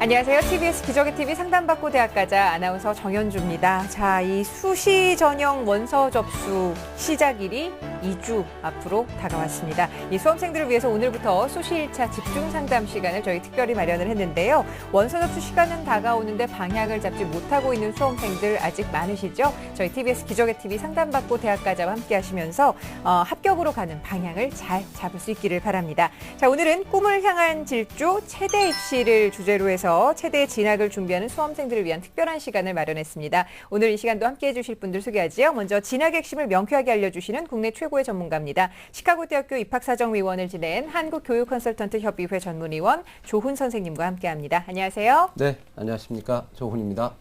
안녕하세요. TBS 기적의 TV 상담받고 대학가자 아나운서 정현주입니다. 자, 이 수시 전형 원서 접수 시작일이 2주 앞으로 다가왔습니다. 이 수험생들을 위해서 오늘부터 수시 1차 집중 상담 시간을 저희 특별히 마련을 했는데요. 원서 접수 시간은 다가오는데 방향을 잡지 못하고 있는 수험생들 아직 많으시죠? 저희 TBS 기적의 TV 상담받고 대학가자와 함께 하시면서 합격으로 가는 방향을 잘 잡을 수 있기를 바랍니다. 자, 오늘은 꿈을 향한 질주 체대 입시를 주제로 해서 체대에 진학을 준비하는 수험생들을 위한 특별한 시간을 마련했습니다. 오늘 이 시간도 함께해 주실 분들 소개하지요. 먼저 진학의 핵심을 명쾌하게 알려주시는 국내 최고의 전문가입니다. 시카고대학교 입학사정위원을 지낸 한국교육컨설턴트협의회 전문위원 조훈 선생님과 함께합니다. 안녕하세요. 네, 안녕하십니까. 조훈입니다.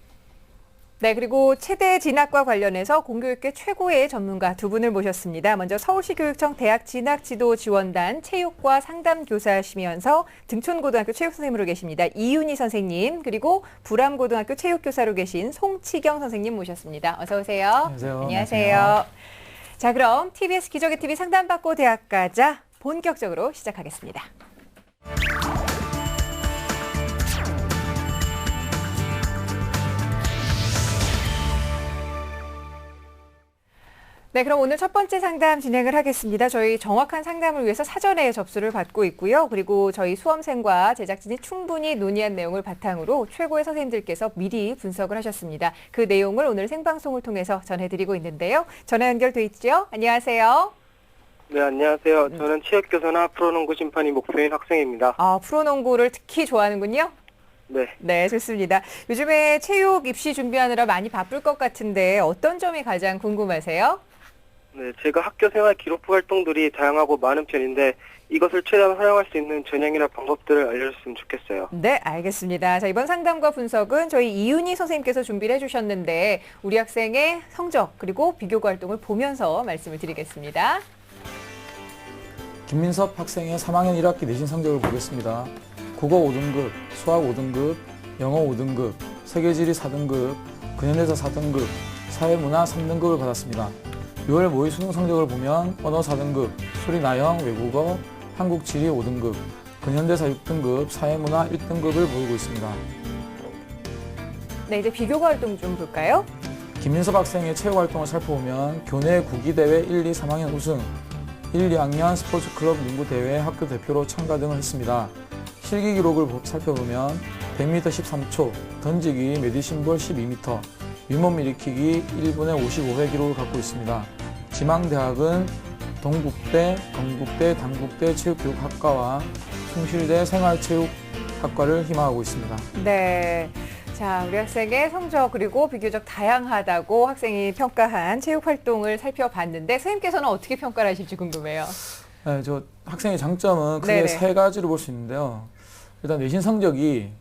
네, 그리고 체대 진학과 관련해서 공교육계 최고의 전문가 두 분을 모셨습니다. 먼저 서울시 교육청 대학 진학지도지원단 체육과 상담교사시면서 등촌고등학교 체육선생님으로 계십니다. 이윤희 선생님, 그리고 불암고등학교 체육교사로 계신 송치경 선생님 모셨습니다. 어서 오세요. 안녕하세요. 안녕하세요. 자, 그럼 TBS 기적의 TV 상담받고 대학가자 본격적으로 시작하겠습니다. 네, 그럼 오늘 첫 번째 상담 진행을 하겠습니다. 저희 정확한 상담을 위해서 사전에 접수를 받고 있고요. 그리고 저희 수험생과 제작진이 충분히 논의한 내용을 바탕으로 최고의 선생님들께서 미리 분석을 하셨습니다. 그 내용을 오늘 생방송을 통해서 전해드리고 있는데요. 전화 연결돼 있죠? 안녕하세요. 네, 안녕하세요. 저는 체육교사나 프로농구 심판이 목표인 학생입니다. 프로농구를 특히 좋아하는군요. 네. 네, 좋습니다. 요즘에 체육 입시 준비하느라 많이 바쁠 것 같은데 어떤 점이 가장 궁금하세요? 네, 제가 학교 생활 기록부 활동들이 다양하고 많은 편인데 이것을 최대한 활용할 수 있는 전형이나 방법들을 알려줬으면 좋겠어요. 네, 알겠습니다. 자, 이번 상담과 분석은 저희 이윤희 선생님께서 준비를 해주셨는데 우리 학생의 성적 그리고 비교과 활동을 보면서 말씀을 드리겠습니다. 김민섭 학생의 3학년 1학기 내신 성적을 보겠습니다. 국어 5등급, 수학 5등급, 영어 5등급, 세계지리 4등급, 근현대사 4등급, 사회문화 3등급을 받았습니다. 6월 모의 수능 성적을 보면 언어 4등급, 수리나영, 외국어, 한국지리 5등급, 근현대사 6등급, 사회문화 1등급을 보이고 있습니다. 네, 이제 비교과 활동 좀 볼까요? 김민섭 학생의 체육활동을 살펴보면 교내 구기대회 1, 2, 3학년 우승, 1, 2학년 스포츠클럽 농구대회 학교 대표로 참가 등을 했습니다. 실기 기록을 살펴보면 100m 13초, 던지기, 메디신볼 12m, 윗몸 일으키기 1분에 55회 기록을 갖고 있습니다. 지망대학은 동국대, 건국대, 단국대 체육교육학과와 숭실대 생활체육학과를 희망하고 있습니다. 네. 자, 우리 학생의 성적 그리고 비교적 다양하다고 학생이 평가한 체육활동을 살펴봤는데 선생님께서는 어떻게 평가를 하실지 궁금해요. 네, 저 학생의 장점은 크게 네네. 세 가지로 볼 수 있는데요. 일단 내신 성적이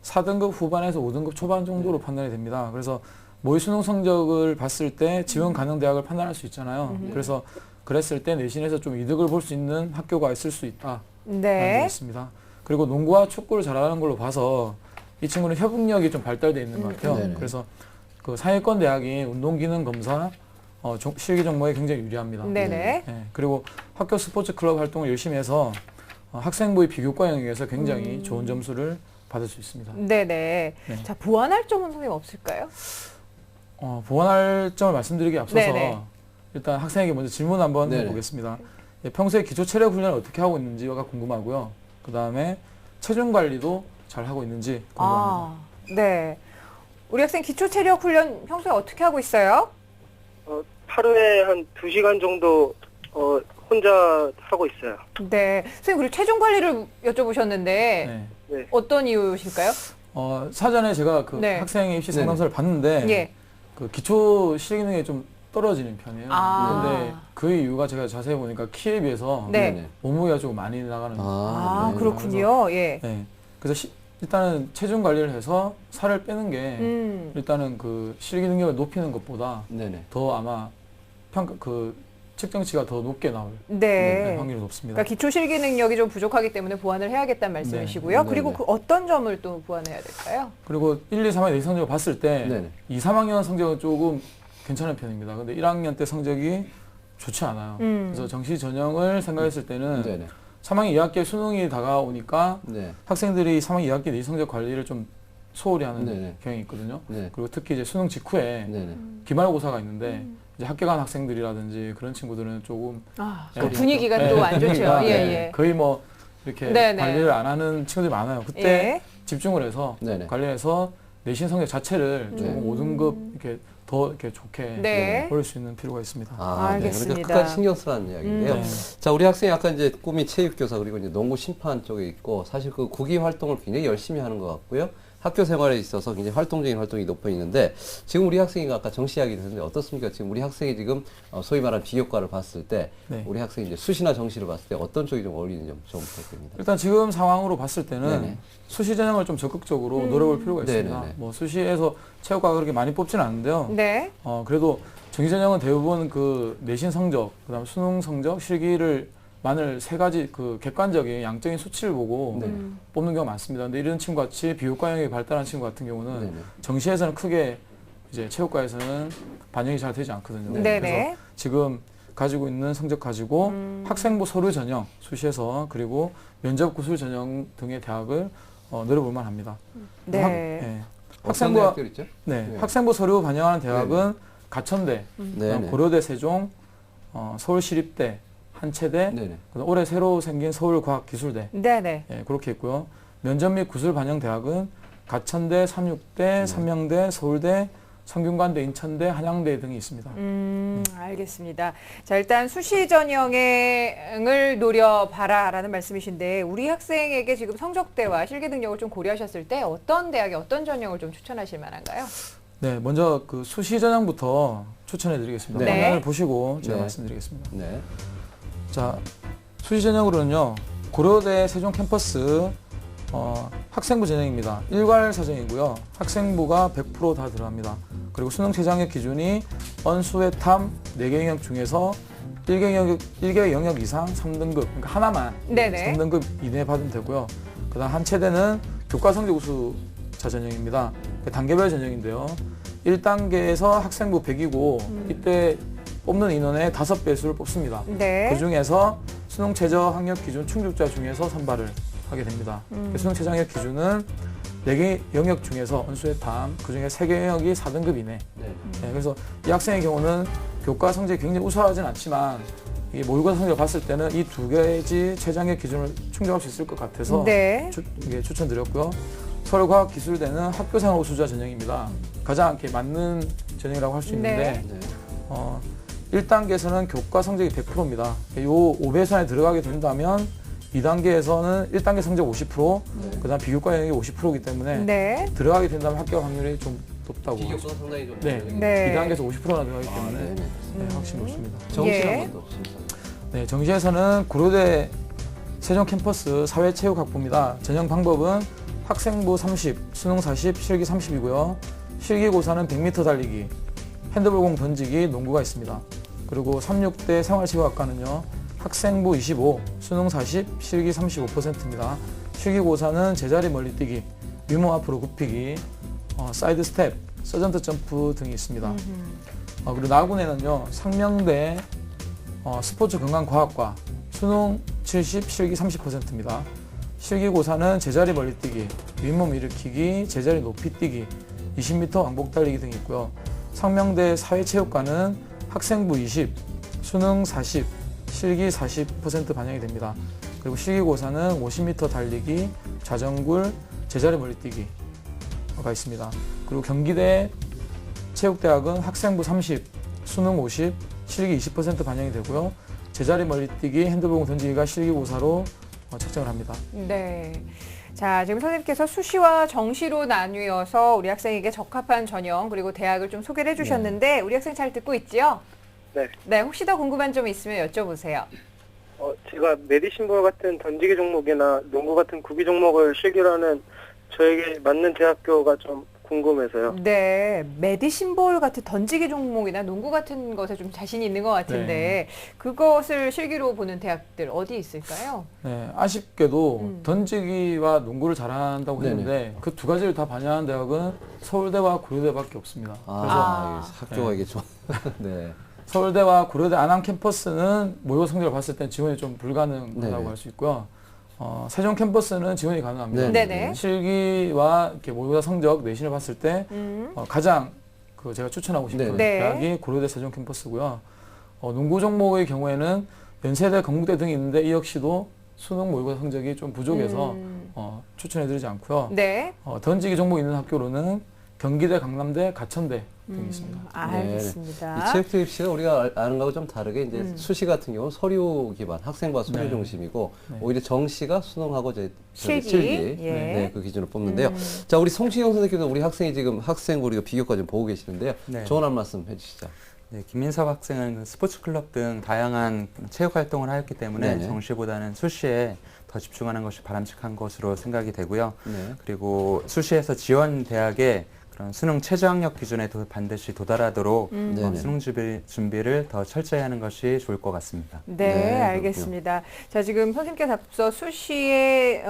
4등급 후반에서 5등급 초반 정도로 판단이 됩니다. 그래서 모의 수능 성적을 봤을 때 지원 가능 대학을 판단할 수 있잖아요. 그래서 그랬을 때 내신에서 좀 이득을 볼 수 있는 학교가 있을 수 있다. 네. 있습니다. 그리고 농구와 축구를 잘하는 걸로 봐서 이 친구는 협응력이 좀 발달되어 있는 것 같아요. 네네. 그래서 그 상위권 대학이 운동기능 검사, 실기 종목에 굉장히 유리합니다. 네네. 네, 그리고 학교 스포츠 클럽 활동을 열심히 해서 학생부의 비교과 영역에서 굉장히 좋은 점수를 받을 수 있습니다. 네네. 네. 자, 보완할 점은 선생님 없을까요? 보완할 점을 말씀드리기 앞서서 네네. 일단 학생에게 먼저 질문 한번 네네. 해보겠습니다. 예, 평소에 기초 체력 훈련을 어떻게 하고 있는지가 궁금하고요. 그 다음에 체중 관리도 잘 하고 있는지 궁금합니다. 네. 우리 학생 기초 체력 훈련 평소에 어떻게 하고 있어요? 하루에 한 2시간 정도 혼자 하고 있어요. 네. 선생님, 그리고 체중 관리를 여쭤보셨는데 네. 네. 어떤 이유실까요? 사전에 제가 그 네. 학생의 입시 상담소를 봤는데 예. 그 기초 실기 능력이 좀 떨어지는 편이에요. 아. 근데 그 이유가 제가 자세히 보니까 키에 비해서 네. 몸무게가 조금 많이 나가는 아, 네. 그렇군요. 예. 네. 그래서 일단은 체중 관리를 해서 살을 빼는 게 일단은 그 실기 능력을 높이는 것보다 네네. 더 아마 그 측정치가 더 높게 나올 네. 확률이 높습니다. 그러니까 기초 실기 능력이 좀 부족하기 때문에 보완을 해야겠다는 말씀이시고요. 네. 그리고 네. 그 어떤 점을 또 보완해야 될까요? 그리고 1, 2, 3학년 성적을 봤을 때 네네. 2, 3학년 성적은 조금 괜찮은 편입니다. 근데 1학년 때 성적이 좋지 않아요. 그래서 정시 전형을 생각했을 때는 네네. 3학년 2학기에 수능이 다가오니까 네. 학생들이 3학년 2학기 내신 성적 관리를 좀 소홀히 하는 네네. 경향이 있거든요. 네. 그리고 특히 이제 수능 직후에 네네. 기말고사가 있는데 이제 학교 간 학생들이라든지 그런 친구들은 조금 그 분위기가 또 안 좋죠. 그러니까 예, 예. 거의 뭐 이렇게 네네. 관리를 안 하는 친구들이 많아요. 그때 예. 집중을 해서 네네. 관리해서 내신 성적 자체를 조금 5등급 이렇게 더 이렇게 좋게 네. 올릴 수 있는 필요가 있습니다. 알겠습니다. 네. 그러니까 끝까지 신경 쓰라는 이야기인데요. 네. 자, 우리 학생이 아까 이제 꿈이 체육교사 그리고 이제 농구 심판 쪽에 있고 사실 그 구기 활동을 굉장히 열심히 하는 것 같고요. 학교 생활에 있어서 굉장히 활동적인 활동이 높아 있는데 지금 우리 학생이 아까 정시 이야기를 했는데 어떻습니까? 지금 우리 학생이 지금 소위 말하는 비교과를 봤을 때 네. 우리 학생이 이제 수시나 정시를 봤을 때 어떤 쪽이 좀 어울리는지 좀 부탁드립니다. 일단 지금 상황으로 봤을 때는 네네. 수시 전형을 좀 적극적으로 노려볼 필요가 있습니다. 네네네. 뭐 수시에서 체육과가 그렇게 많이 뽑지는 않는데요. 네. 그래도 정시 전형은 대부분 그 내신 성적, 그다음 수능 성적, 실기를 만을 세 가지 그 객관적인 양적인 수치를 보고 네. 뽑는 경우가 많습니다. 근데 이런 친구 같이 비교과 영역이 발달한 친구 같은 경우는 네네. 정시에서는 크게 이제 체육과에서는 반영이 잘 되지 않거든요. 네네. 그래서 지금 가지고 있는 성적 가지고 학생부 서류 전형 수시에서 그리고 면접 구술 전형 등의 대학을 노려볼 만합니다. 네. 네. 어떤 학생부 대학들 있죠? 네. 네. 학생부 서류 반영하는 대학은 가천대, 네네. 고려대 세종, 서울시립대, 한체대, 네네. 그다음 올해 새로 생긴 서울과학기술대 네네. 예, 그렇게 있고요. 면접 및 구술 반영 대학은 가천대, 삼육대, 삼명대, 서울대, 성균관대, 인천대, 한양대 등이 있습니다. 알겠습니다. 자, 일단 수시 전형을 노려봐라라는 말씀이신데 우리 학생에게 지금 성적대와 실기 능력을 좀 고려하셨을 때 어떤 대학에 어떤 전형을 좀 추천하실 만한가요? 네, 먼저 그 수시 전형부터 추천해드리겠습니다. 네. 화면을 보시고 제가 네. 말씀드리겠습니다. 네. 자, 수시 전형으로는요, 고려대 세종 캠퍼스 학생부 전형입니다. 일괄 사정이고요. 학생부가 100% 다 들어갑니다. 그리고 수능 최장력 기준이 언수회탐 4개 영역 중에서 1개 영역 이상 3등급, 그러니까 하나만 네네. 3등급 이내에 받으면 되고요. 그 다음 한체대는 교과 성적 우수자 전형입니다. 단계별 전형인데요. 1단계에서 학생부 100이고 이때 뽑는 인원의 5배수를 뽑습니다. 네. 그 중에서 수능 최저 학력 기준 충족자 중에서 선발을 하게 됩니다. 수능 최저 학력 기준은 4개 영역 중에서 언수회탐, 그 중에 3개 영역이 4등급 이내. 네. 네, 그래서 이 학생의 경우는 교과 성적이 굉장히 우수하진 않지만 이 모의고사 성적을 봤을 때는 이 2개지 최저 학력 기준을 충족할 수 있을 것 같아서 네. 추천드렸고요. 서울과학기술대는 학교생활 우수자 전형입니다. 가장 이렇게 맞는 전형이라고 할 수 있는데 네. 1단계에서는 교과 성적이 100%입니다. 요 5배수 안에 들어가게 된다면 2단계에서는 1단계 성적 50%, 그다음 비교과 영역이 50%이기 때문에 네. 들어가게 된다면 합격 확률이 좀 높다고. 비교과 상당히 좀 네. 네. 2단계에서 50%나 들어가기 때문에 네네. 네, 확실히 높습니다. 정시는 예. 한 번도 없습니다. 네, 정시에서는 고려대 세종 캠퍼스 사회체육학부입니다. 전형 방법은 학생부 30, 수능 40, 실기 30이고요. 실기고사는 100m 달리기, 핸드볼공 던지기, 농구가 있습니다. 그리고 36대 생활체육학과는요. 학생부 25, 수능 40, 실기 35%입니다. 실기고사는 제자리 멀리뛰기, 위모 앞으로 굽히기, 사이드 스텝, 서전트 점프 등이 있습니다. 그리고 나군에는요. 상명대 스포츠 건강과학과, 수능 70, 실기 30%입니다. 실기고사는 제자리 멀리뛰기, 윗몸 일으키기, 제자리 높이뛰기, 20m 왕복 달리기 등이 있고요. 상명대 사회체육과는 학생부 20, 수능 40, 실기 40% 반영이 됩니다. 그리고 실기고사는 50m 달리기, 좌전굴, 제자리 멀리뛰기가 있습니다. 그리고 경기대 체육대학은 학생부 30, 수능 50, 실기 20% 반영이 되고요. 제자리 멀리뛰기, 핸드볼 던지기가 실기고사로 책정을 합니다. 네. 자, 지금 선생님께서 수시와 정시로 나뉘어서 우리 학생에게 적합한 전형 그리고 대학을 좀 소개를 해주셨는데 우리 학생 잘 듣고 있지요? 네. 네, 혹시 더 궁금한 점 있으면 여쭤보세요. 제가 메디신볼 같은 던지기 종목이나 농구 같은 구기 종목을 실기로 하는 저에게 맞는 대학교가 좀 궁금해서요. 네, 메디신볼 같은 던지기 종목이나 농구 같은 것에 좀 자신이 있는 것 같은데 그것을 실기로 보는 대학들 어디 있을까요? 네, 아쉽게도 던지기와 농구를 잘한다고 네네. 했는데 그 두 가지를 다 반영한 대학은 서울대와 고려대밖에 없습니다. 아, 학교가 네. 이게 좀 네. 서울대와 고려대 안암 캠퍼스는 모의고사 성적을 봤을 때 지원이 좀 불가능하다고 네네. 할 수 있고요. 세종 캠퍼스는 지원이 가능합니다. 네네. 실기와 이렇게 모의고사 성적 내신을 봤을 때 가장 제가 추천하고 싶은 네. 대학이 고려대 세종 캠퍼스고요. 농구 종목의 경우에는 연세대, 건국대 등이 있는데 이 역시도 수능 모의고사 성적이 좀 부족해서 추천해드리지 않고요. 네. 던지기 종목이 있는 학교로는 경기대, 강남대, 가천대 등이 있습니다. 알겠습니다. 이 체육 입시가 우리가 아는 거하고 좀 다르게 이제 수시 같은 경우는 서류 기반, 학생과 서류 네. 중심이고 네. 오히려 정시가 수능하고 이제 실기. 실기 예. 네, 그 기준으로 뽑는데요. 자, 우리 송시경 선생님께서 우리 학생이 지금 학생 우리가 비교과 좀 보고 계시는데요. 네. 조언 한 말씀 해주시죠. 네, 김민석 학생은 스포츠 클럽 등 다양한 체육 활동을 하였기 때문에 네네. 정시보다는 수시에 더 집중하는 것이 바람직한 것으로 생각이 되고요. 네. 그리고 수시에서 지원 대학의 그런 수능 최저학력 기준에 반드시 도달하도록 네네. 수능 준비를 더 철저히 하는 것이 좋을 것 같습니다. 네, 네, 알겠습니다. 자, 지금 선생님께서 앞서 수시에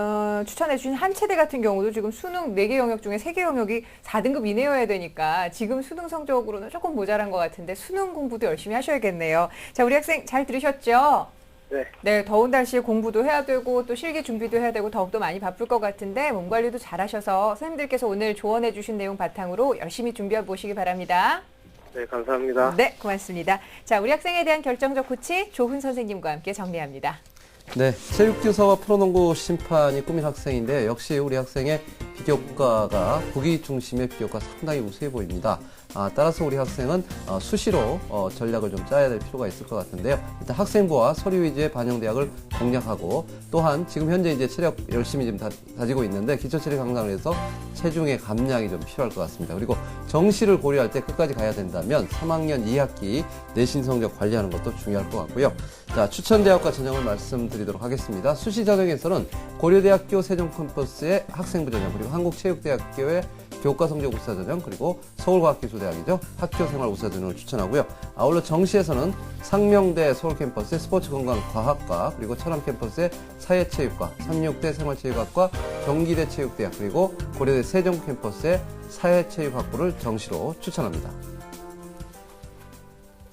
추천해 주신 한체대 같은 경우도 지금 수능 4개 영역 중에 3개 영역이 4등급 이내여야 되니까 지금 수능 성적으로는 조금 모자란 것 같은데 수능 공부도 열심히 하셔야겠네요. 자, 우리 학생 잘 들으셨죠? 네. 네, 더운 날씨에 공부도 해야 되고 또 실기 준비도 해야 되고 더욱더 많이 바쁠 것 같은데 몸 관리도 잘 하셔서 선생님들께서 오늘 조언해 주신 내용 바탕으로 열심히 준비해 보시기 바랍니다. 네, 감사합니다. 네, 고맙습니다. 자, 우리 학생에 대한 결정적 코치 조훈 선생님과 함께 정리합니다. 네, 체육교사와 프로농구 심판이 꾸민 학생인데 역시 우리 학생의 비교과가 국위 중심의 비교과 상당히 우수해 보입니다. 따라서 우리 학생은 수시로 전략을 좀 짜야 될 필요가 있을 것 같은데요. 일단 학생부와 서류 위주의 반영대학을 공략하고 또한 지금 현재 이제 체력 열심히 지금 다지고 있는데 기초체력 강상을 해서 체중의 감량이 좀 필요할 것 같습니다. 그리고 정시를 고려할 때 끝까지 가야 된다면 3학년 2학기 내신 성적 관리하는 것도 중요할 것 같고요. 자, 추천대학과 전형을 말씀드리도록 하겠습니다. 수시 전형에서는 고려대학교 세종 캠퍼스의 학생부 전형, 그리고 한국체육대학교의 교과 성적 우수 전형, 그리고 서울과학기술대학이죠. 학교생활 우수 전형을 추천하고요. 아울러 정시에서는 상명대 서울 캠퍼스의 스포츠건강과학과, 그리고 천안 캠퍼스의 사회체육과, 삼육대 생활체육학과, 경기대 체육대학, 그리고 고려대 세종 캠퍼스의 사회체육학부를 정시로 추천합니다.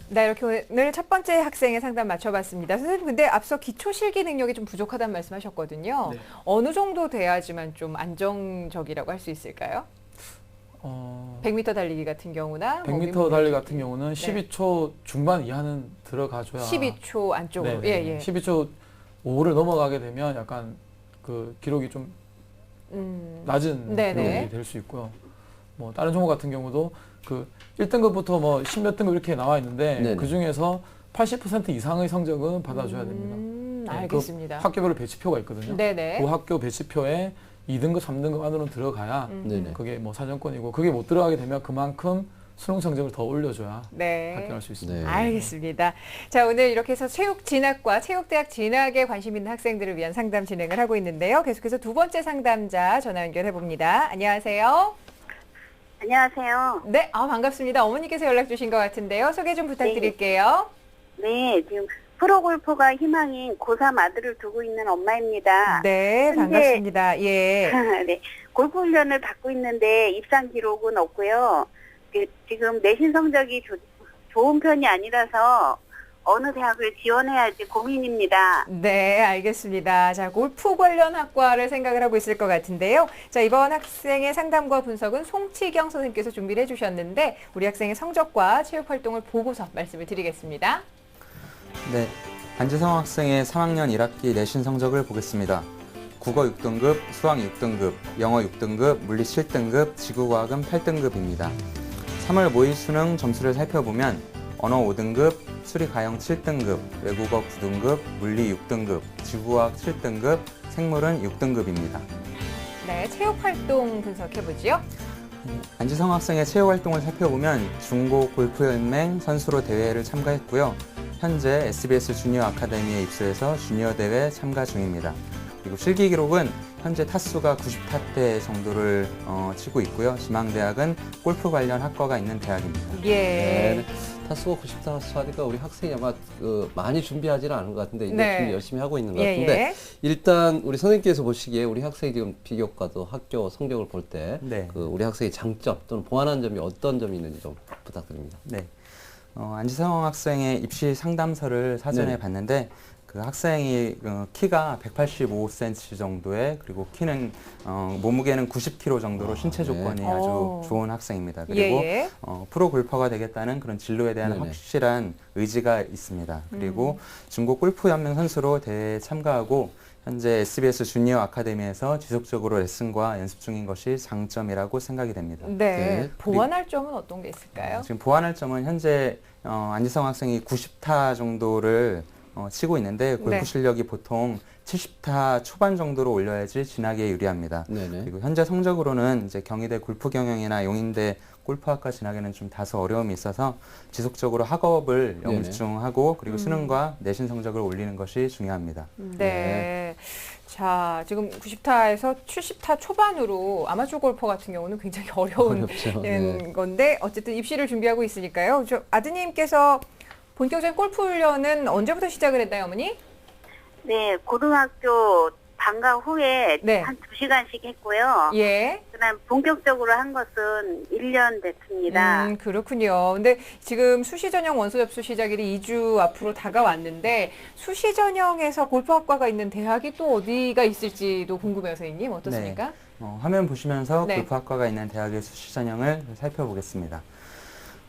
네, 이렇게 오늘 첫 번째 학생의 상담 맞춰봤습니다. 선생님, 근데 앞서 기초 실기 능력이 좀 부족하다는 말씀하셨거든요. 네. 어느 정도 돼야지만 좀 안정적이라고 할 수 있을까요? 100m 달리기 같은 경우나 100m 달리기 같은 네. 경우는 12초 중반 이하는 들어가줘야 12초 안쪽으로. 예, 예. 12초 5를 넘어가게 되면 약간 그 기록이 좀 낮은 네네. 기록이 될 수 있고요. 뭐 다른 종목 같은 경우도 그 1등급부터 뭐 10몇 등급 이렇게 나와 있는데 네네. 그 중에서 80% 이상의 성적은 받아줘야 됩니다. 네, 알겠습니다. 그 학교별로 배치표가 있거든요. 네네. 그 학교 배치표에 2등급, 3등급 안으로 들어가야 네네. 그게 뭐 사정권이고 그게 못 들어가게 되면 그만큼 수능 성적을 더 올려줘야 네. 합격할 수 있습니다. 네. 알겠습니다. 자, 오늘 이렇게 해서 체육진학과 체육대학 진학에 관심 있는 학생들을 위한 상담 진행을 하고 있는데요. 계속해서 두 번째 상담자 전화 연결해 봅니다. 안녕하세요. 안녕하세요. 네, 반갑습니다. 어머니께서 연락 주신 것 같은데요. 소개 좀 부탁드릴게요. 네, 지금 프로골퍼가 희망인 고3 아들을 두고 있는 엄마입니다. 네, 현재- 반갑습니다. 예. 네, 골프 훈련을 받고 있는데 입상 기록은 없고요. 지금 내신 성적이 좋은 편이 아니라서 어느 대학을 지원해야 할지 고민입니다. 네, 알겠습니다. 자, 골프 관련 학과를 생각을 하고 있을 것 같은데요. 자, 이번 학생의 상담과 분석은 송치경 선생님께서 준비를 해주셨는데 우리 학생의 성적과 체육 활동을 보고서 말씀을 드리겠습니다. 네, 안지성 학생의 3학년 1학기 내신 성적을 보겠습니다. 국어 6등급, 수학 6등급, 영어 6등급, 물리 7등급, 지구과학은 8등급입니다. 3월 모의 수능 점수를 살펴보면 언어 5등급, 수리 가형 7등급, 외국어 9등급, 물리 6등급, 지구과학 7등급, 생물은 6등급입니다. 네, 체육 활동 분석해보죠. 안지성 학생의 체육 활동을 살펴보면 중고 골프연맹 선수로 대회를 참가했고요. 현재 SBS 주니어 아카데미에 입소해서 주니어 대회 참가 중입니다. 그리고 실기 기록은 현재 타수가 90타대 정도를 치고 있고요. 지망대학은 골프 관련 학과가 있는 대학입니다. 예. 네. 타수가 90타수 하니까 우리 학생이 아마 많이 준비하지는 않은 것 같은데 이제 네. 준비 열심히 하고 있는 것 예, 같은데 예. 일단 우리 선생님께서 보시기에 우리 학생이 지금 비교과도 학교 성적을 볼 때 네. 우리 학생의 장점 또는 보완한 점이 어떤 점이 있는지 좀 부탁드립니다. 네. 안지성 학생의 입시 상담서를 사전에 네. 봤는데 그 학생이 키가 185cm 정도에 그리고 키는 몸무게는 90kg 정도로 신체 네. 조건이 오. 아주 좋은 학생입니다. 그리고 예. 프로 골퍼가 되겠다는 그런 진로에 대한 네네. 확실한 의지가 있습니다. 그리고 중국 골프 연맹 선수로 대회에 참가하고 현재 SBS 주니어 아카데미에서 지속적으로 레슨과 연습 중인 것이 장점이라고 생각이 됩니다. 네. 네. 보완할 점은 어떤 게 있을까요? 지금 보완할 점은 현재 안지성 학생이 90타 정도를 치고 있는데 골프 네. 실력이 보통 70타 초반 정도로 올려야지 진학에 유리합니다. 네네. 그리고 현재 성적으로는 이제 경희대 골프 경영이나 용인대 골프학과 진학에는 좀 다소 어려움이 있어서 지속적으로 학업을 네네. 영주중하고 그리고 수능과 내신 성적을 올리는 것이 중요합니다. 네. 자, 지금 90타에서 70타 초반으로 아마추어 골퍼 같은 경우는 굉장히 어려운 어렵죠. 네. 건데 어쨌든 입시를 준비하고 있으니까요. 저 아드님께서 본격적인 골프 훈련은 언제부터 시작을 했나요, 어머니? 네, 고등학교 방과 후에 네. 한 2시간씩 했고요. 예. 그다음 본격적으로 한 것은 1년 됐습니다. 그렇군요. 근데 지금 수시 전형 원서 접수 시작일이 2주 앞으로 다가왔는데 수시 전형에서 골프학과가 있는 대학이 또 어디가 있을지도 궁금해요, 선생님. 어떻습니까? 화면 보시면서 네. 골프학과가 있는 대학의 수시 전형을 살펴보겠습니다.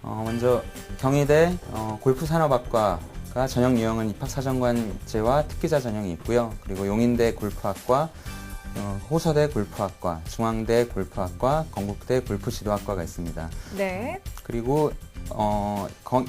먼저 경희대 골프산업학과가 전형 유형은 입학사정관제와 특기자 전형이 있고요. 그리고 용인대 골프학과, 호서대 골프학과, 중앙대 골프학과, 건국대 골프지도학과가 있습니다. 네. 그리고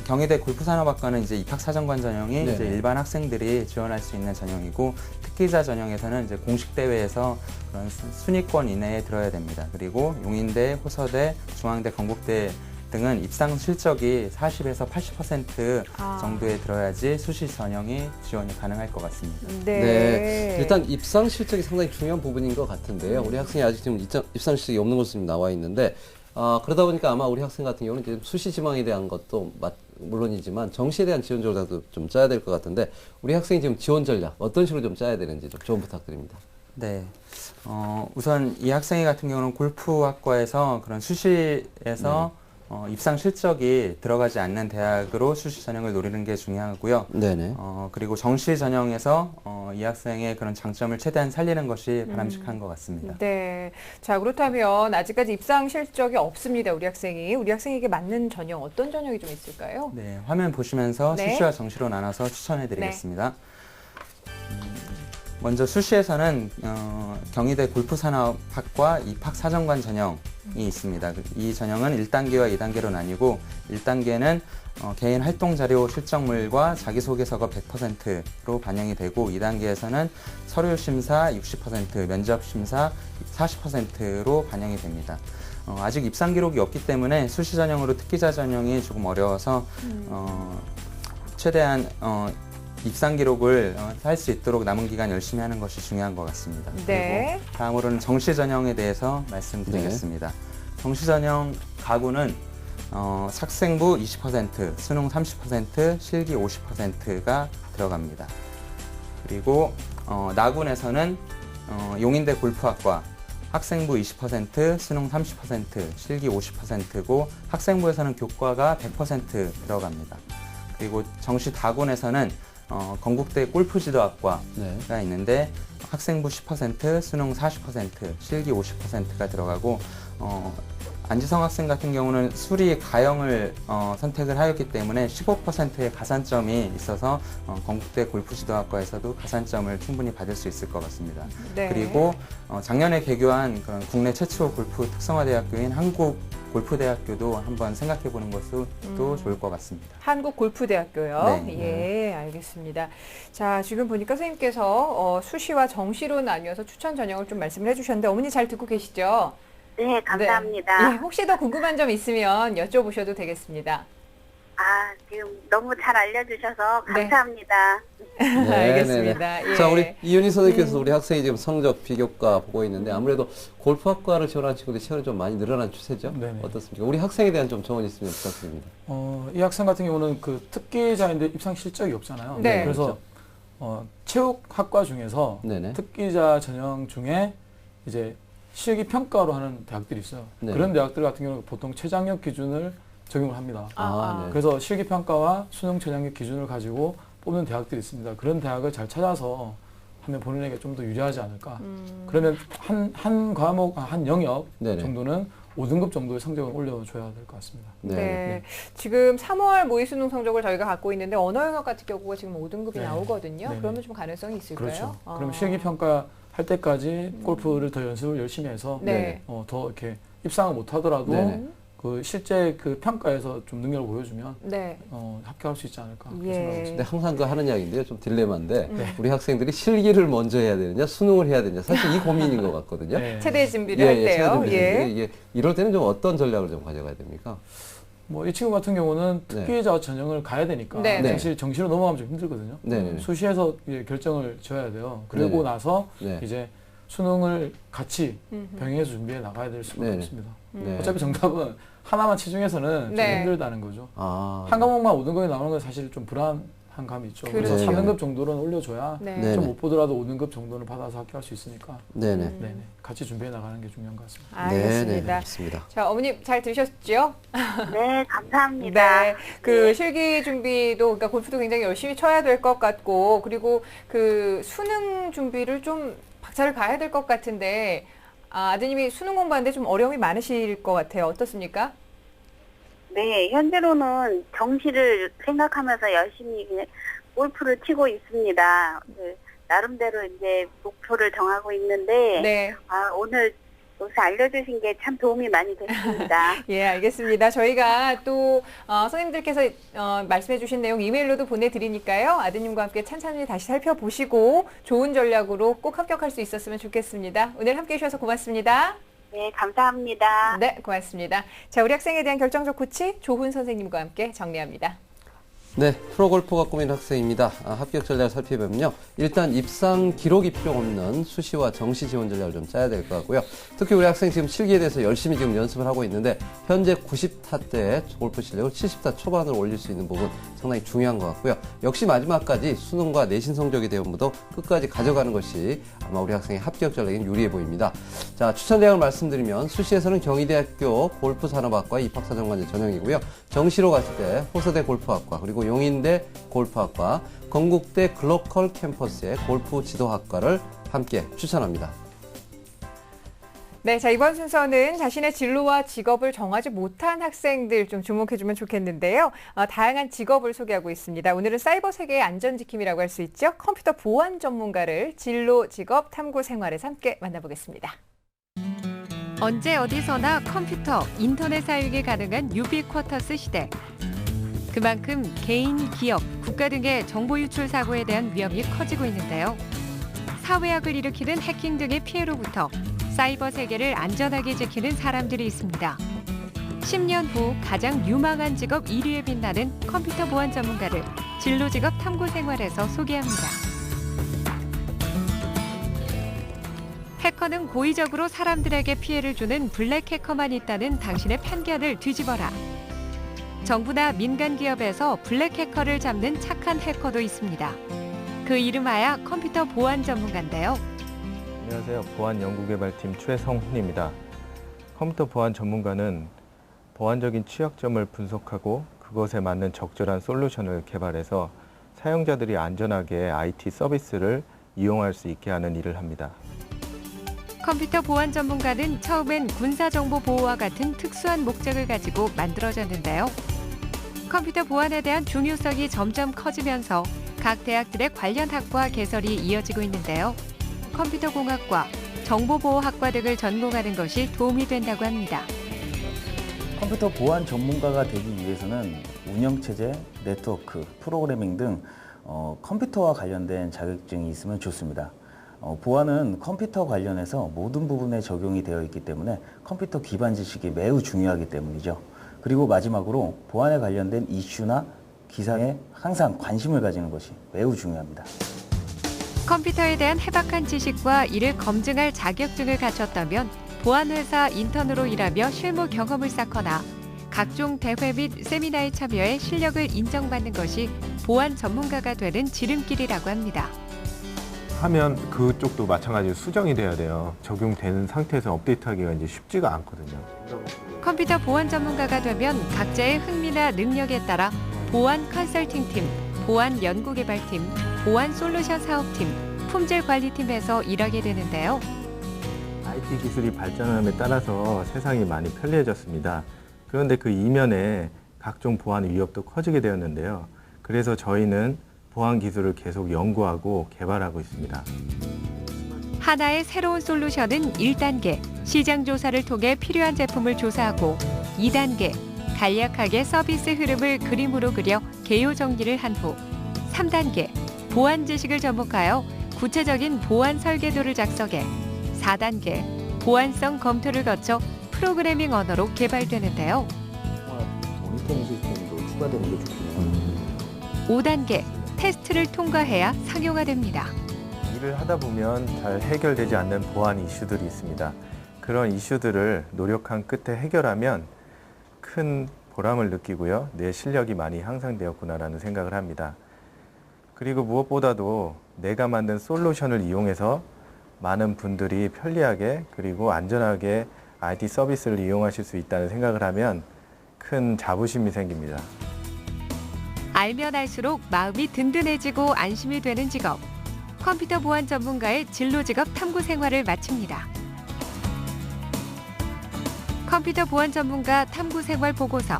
경희대 골프산업학과는 이제 입학사정관 전형이 네네. 이제 일반 학생들이 지원할 수 있는 전형이고 특기자 전형에서는 이제 공식 대회에서 그런 순위권 이내에 들어야 됩니다. 그리고 용인대, 호서대, 중앙대, 건국대 등은 입상 실적이 40에서 80% 정도에 들어야지 수시 전형이 지원이 가능할 것 같습니다. 네. 네. 일단 입상 실적이 상당히 중요한 부분인 것 같은데요. 우리 학생이 아직 지금 입상 실적이 없는 것으로 나와 있는데, 그러다 보니까 아마 우리 학생 같은 경우는 지금 수시 지망에 대한 것도 물론이지만 정시에 대한 지원 전략도 좀 짜야 될 것 같은데, 우리 학생이 지금 지원 전략 어떤 식으로 좀 짜야 되는지 좀 조언 부탁드립니다. 네. 우선 이 학생이 같은 경우는 골프학과에서 그런 수시에서 입상 실적이 들어가지 않는 대학으로 수시 전형을 노리는 게 중요하고요. 네네. 그리고 정시 전형에서 이 학생의 그런 장점을 최대한 살리는 것이 바람직한 것 같습니다. 네. 자, 그렇다면 아직까지 입상 실적이 없습니다. 우리 학생이. 우리 학생에게 맞는 전형, 어떤 전형이 좀 있을까요? 네, 화면 보시면서 네. 수시와 정시로 나눠서 추천해 드리겠습니다. 먼저 수시에서는 경희대 골프산업학과 입학사정관 전형이 있습니다. 이 전형은 1단계와 2단계로 나뉘고 1단계는 개인 활동자료 실적물과 자기소개서가 100%로 반영이 되고 2단계에서는 서류심사 60%, 면접심사 40%로 반영이 됩니다. 아직 입상 기록이 없기 때문에 수시 전형으로 특기자 전형이 조금 어려워서 최대한 입상 기록을 할 수 있도록 남은 기간 열심히 하는 것이 중요한 것 같습니다. 네. 그리고 다음으로는 정시 전형에 대해서 말씀드리겠습니다. 정시 전형 가구는 학생부 20%, 수능 30%, 실기 50%가 들어갑니다. 그리고 나군에서는 용인대 골프학과 학생부 20%, 수능 30%, 실기 50%고 학생부에서는 교과가 100% 들어갑니다. 그리고 정시 다군에서는 건국대 골프지도학과가 네. 있는데 학생부 10%, 수능 40%, 실기 50%가 들어가고 안지성 학생 같은 경우는 수리 가형을 선택을 하였기 때문에 15%의 가산점이 있어서 건국대 골프지도학과에서도 가산점을 충분히 받을 수 있을 것 같습니다. 네. 그리고 작년에 개교한 그런 국내 최초 골프 특성화대학교인 한국골프대학교도 한번 생각해보는 것도 또 좋을 것 같습니다. 한국골프대학교요. 네. 예, 알겠습니다. 자, 지금 보니까 선생님께서 수시와 정시로 나뉘어서 추천 전형을 좀 말씀을 해주셨는데 어머니 잘 듣고 계시죠? 네, 감사합니다. 네. 예, 혹시 더 궁금한 점 있으면 여쭤보셔도 되겠습니다. 지금 너무 잘 알려주셔서 네. 감사합니다. 네, 알겠습니다. 네네. 예. 자, 우리 이윤희 선생님께서 우리 학생이 지금 성적 비교과 보고 있는데 아무래도 골프학과를 지원한 친구들이 최근에 좀 많이 늘어난 추세죠? 네네. 어떻습니까? 우리 학생에 대한 좀 조언 있으면 부탁드립니다. 이 학생 같은 경우는 그 특기자인데 입상 실적이 없잖아요. 네. 그래서 체육학과 중에서 네네. 특기자 전형 중에 이제 실기 평가로 하는 대학들이 있어요. 네. 그런 대학들 같은 경우는 보통 최장력 기준을 적용을 합니다. 네. 그래서 실기평가와 수능 전형의 기준을 가지고 뽑는 대학들이 있습니다. 그런 대학을 잘 찾아서 하면 본인에게 좀 더 유리하지 않을까. 그러면 한 과목, 한 영역 네네. 정도는 5등급 정도의 성적을 올려줘야 될 것 같습니다. 네. 네. 지금 3월 모의 수능 성적을 저희가 갖고 있는데 언어 영역 같은 경우가 지금 5등급이 네. 나오거든요. 네네. 그러면 좀 가능성이 있을까요? 그렇죠. 아. 그럼 실기평가 할 때까지 골프를 더 연습을 열심히 해서 네. 더 이렇게 입상을 못 하더라도 네네. 그 실제 그 평가에서 좀 능력을 보여주면 네. 합격할 수 있지 않을까 예. 생각합니다. 근데 항상 그 하는 이야기인데요. 좀 딜레마인데 네. 우리 학생들이 실기를 먼저 해야 되느냐 수능을 해야 되느냐 사실 이 고민인 것 같거든요. 네. 체대 준비를 할 때요. 체대 준비. 예. 이게 이럴 때는 좀 어떤 전략을 좀 가져가야 됩니까? 뭐 이 친구 같은 경우는 특기자 전형을 가야 되니까 네. 사실 정시로 넘어가면 좀 힘들거든요. 네. 수시에서 이제 결정을 지어야 돼요. 그리고 네. 나서 네. 이제 수능을 같이 병행해서 준비해 나가야 될 수밖에 네. 없습니다. 네. 어차피 정답은 하나만 치중해서는 네. 좀 힘들다는 거죠. 아, 한 과목만 5등급이 나오는 건 사실 좀 불안한 감이 있죠. 그래서 그렇죠. 4등급 정도는 올려줘야 네. 네. 좀 못 보더라도 5등급 정도는 받아서 합격할 수 있으니까 네네. 네네. 같이 준비해 나가는 게 중요한 것 같습니다. 알겠습니다. 알겠습니다. 자, 어머님 잘 들으셨죠? 네, 감사합니다. 네. 그 실기 준비도, 그러니까 골프도 굉장히 열심히 쳐야 될 것 같고, 그리고 그 수능 준비를 좀 박차를 가야 될 것 같은데, 아드님이 수능 공부하는데 좀 어려움이 많으실 것 같아요. 어떻습니까? 네, 현재로는 정시를 생각하면서 열심히 그냥 골프를 치고 있습니다. 나름대로 이제 목표를 정하고 있는데, 네. 오늘 여기서 알려주신 게 참 도움이 많이 됐습니다. 예, 알겠습니다. 저희가 또 선생님들께서 말씀해 주신 내용 이메일로도 보내드리니까요. 아드님과 함께 찬찬히 다시 살펴보시고 좋은 전략으로 꼭 합격할 수 있었으면 좋겠습니다. 오늘 함께해 주셔서 고맙습니다. 네, 감사합니다. 네, 고맙습니다. 자, 우리 학생에 대한 결정적 코치 조훈 선생님과 함께 정리합니다. 네, 프로골퍼가 꾸민 학생입니다. 합격 전략을 살펴보면요. 일단 입상 기록 입력 없는 수시와 정시 지원 전략을 좀 짜야 될 것 같고요. 특히 우리 학생 지금 실기에 대해서 열심히 지금 연습을 하고 있는데 현재 90타대 골프 실력을 70타 초반으로 올릴 수 있는 부분 상당히 중요한 것 같고요. 역시 마지막까지 수능과 내신 성적에 대한 부분도 끝까지 가져가는 것이 아마 우리 학생의 합격 전략엔 유리해 보입니다. 자, 추천 대학을 말씀드리면 수시에서는 경희대학교 골프산업학과 입학사정관제 전형이고요. 정시로 갔을 때 호서대 골프학과 그리고 용인대 골프학과, 건국대 글로컬 캠퍼스의 골프 지도학과를 함께 추천합니다. 네, 자, 이번 순서는 자신의 진로와 직업을 정하지 못한 학생들 좀 주목해주면 좋겠는데요. 다양한 직업을 소개하고 있습니다. 오늘은 사이버 세계의 안전지킴이라고 할 수 있죠. 컴퓨터 보안 전문가를 진로, 직업, 탐구 생활에서 함께 만나보겠습니다. 언제 어디서나 컴퓨터, 인터넷 사용이 가능한 유비쿼터스 시대. 그만큼 개인, 기업, 국가 등의 정보 유출 사고에 대한 위험이 커지고 있는데요. 사회악을 일으키는 해킹 등의 피해로부터 사이버 세계를 안전하게 지키는 사람들이 있습니다. 10년 후 가장 유망한 직업 1위에 빛나는 컴퓨터 보안 전문가를 진로 직업 탐구 생활에서 소개합니다. 해커는 고의적으로 사람들에게 피해를 주는 블랙 해커만 있다는 당신의 편견을 뒤집어라. 정부나 민간 기업에서 블랙 해커를 잡는 착한 해커도 있습니다. 그 이름하야 컴퓨터 보안 전문가인데요. 안녕하세요. 보안연구개발팀 최성훈입니다. 컴퓨터 보안 전문가는 보안적인 취약점을 분석하고 그것에 맞는 적절한 솔루션을 개발해서 사용자들이 안전하게 IT 서비스를 이용할 수 있게 하는 일을 합니다. 컴퓨터 보안 전문가는 처음엔 군사정보 보호와 같은 특수한 목적을 가지고 만들어졌는데요. 컴퓨터 보안에 대한 중요성이 점점 커지면서 각 대학들의 관련 학과 개설이 이어지고 있는데요. 컴퓨터 공학과, 정보보호학과 등을 전공하는 것이 도움이 된다고 합니다. 컴퓨터 보안 전문가가 되기 위해서는 운영체제, 네트워크, 프로그래밍 등 컴퓨터와 관련된 자격증이 있으면 좋습니다. 보안은 컴퓨터 관련해서 모든 부분에 적용이 되어 있기 때문에 컴퓨터 기반 지식이 매우 중요하기 때문이죠. 그리고 마지막으로 보안에 관련된 이슈나 기사에 항상 관심을 가지는 것이 매우 중요합니다. 컴퓨터에 대한 해박한 지식과 이를 검증할 자격증을 갖췄다면 보안회사 인턴으로 일하며 실무 경험을 쌓거나 각종 대회 및 세미나에 참여해 실력을 인정받는 것이 보안 전문가가 되는 지름길이라고 합니다. 하면 그쪽도 마찬가지로 수정이 돼야 돼요. 적용되는 상태에서 업데이트하기가 이제 쉽지가 않거든요. 컴퓨터 보안 전문가가 되면 각자의 흥미나 능력에 따라 보안 컨설팅팀, 보안 연구개발팀, 보안 솔루션 사업팀, 품질 관리팀에서 일하게 되는데요. IT 기술이 발전함에 따라서 세상이 많이 편리해졌습니다. 그런데 그 이면에 각종 보안 위협도 커지게 되었는데요. 그래서 저희는 보안 기술을 계속 연구하고 개발하고 있습니다. 하나의 새로운 솔루션은 1단계, 시장 조사를 통해 필요한 제품을 조사하고 2단계, 간략하게 서비스 흐름을 그림으로 그려 개요 정리를 한 후 3단계, 보안 지식을 접목하여 구체적인 보안 설계도를 작성해 4단계, 보안성 검토를 거쳐 프로그래밍 언어로 개발되는데요. 모니터링 시스템도 추가되는 게 좋겠네요. 5단계, 테스트를 통과해야 상용화됩니다. 일을 하다 보면 잘 해결되지 않는 보안 이슈들이 있습니다. 그런 이슈들을 노력한 끝에 해결하면 큰 보람을 느끼고요. 내 실력이 많이 향상되었구나라는 생각을 합니다. 그리고 무엇보다도 내가 만든 솔루션을 이용해서 많은 분들이 편리하게 그리고 안전하게 IT 서비스를 이용하실 수 있다는 생각을 하면 큰 자부심이 생깁니다. 알면 알수록 마음이 든든해지고 안심이 되는 직업. 컴퓨터 보안 전문가의 진로 직업 탐구 생활을 마칩니다. 컴퓨터 보안 전문가 탐구 생활 보고서.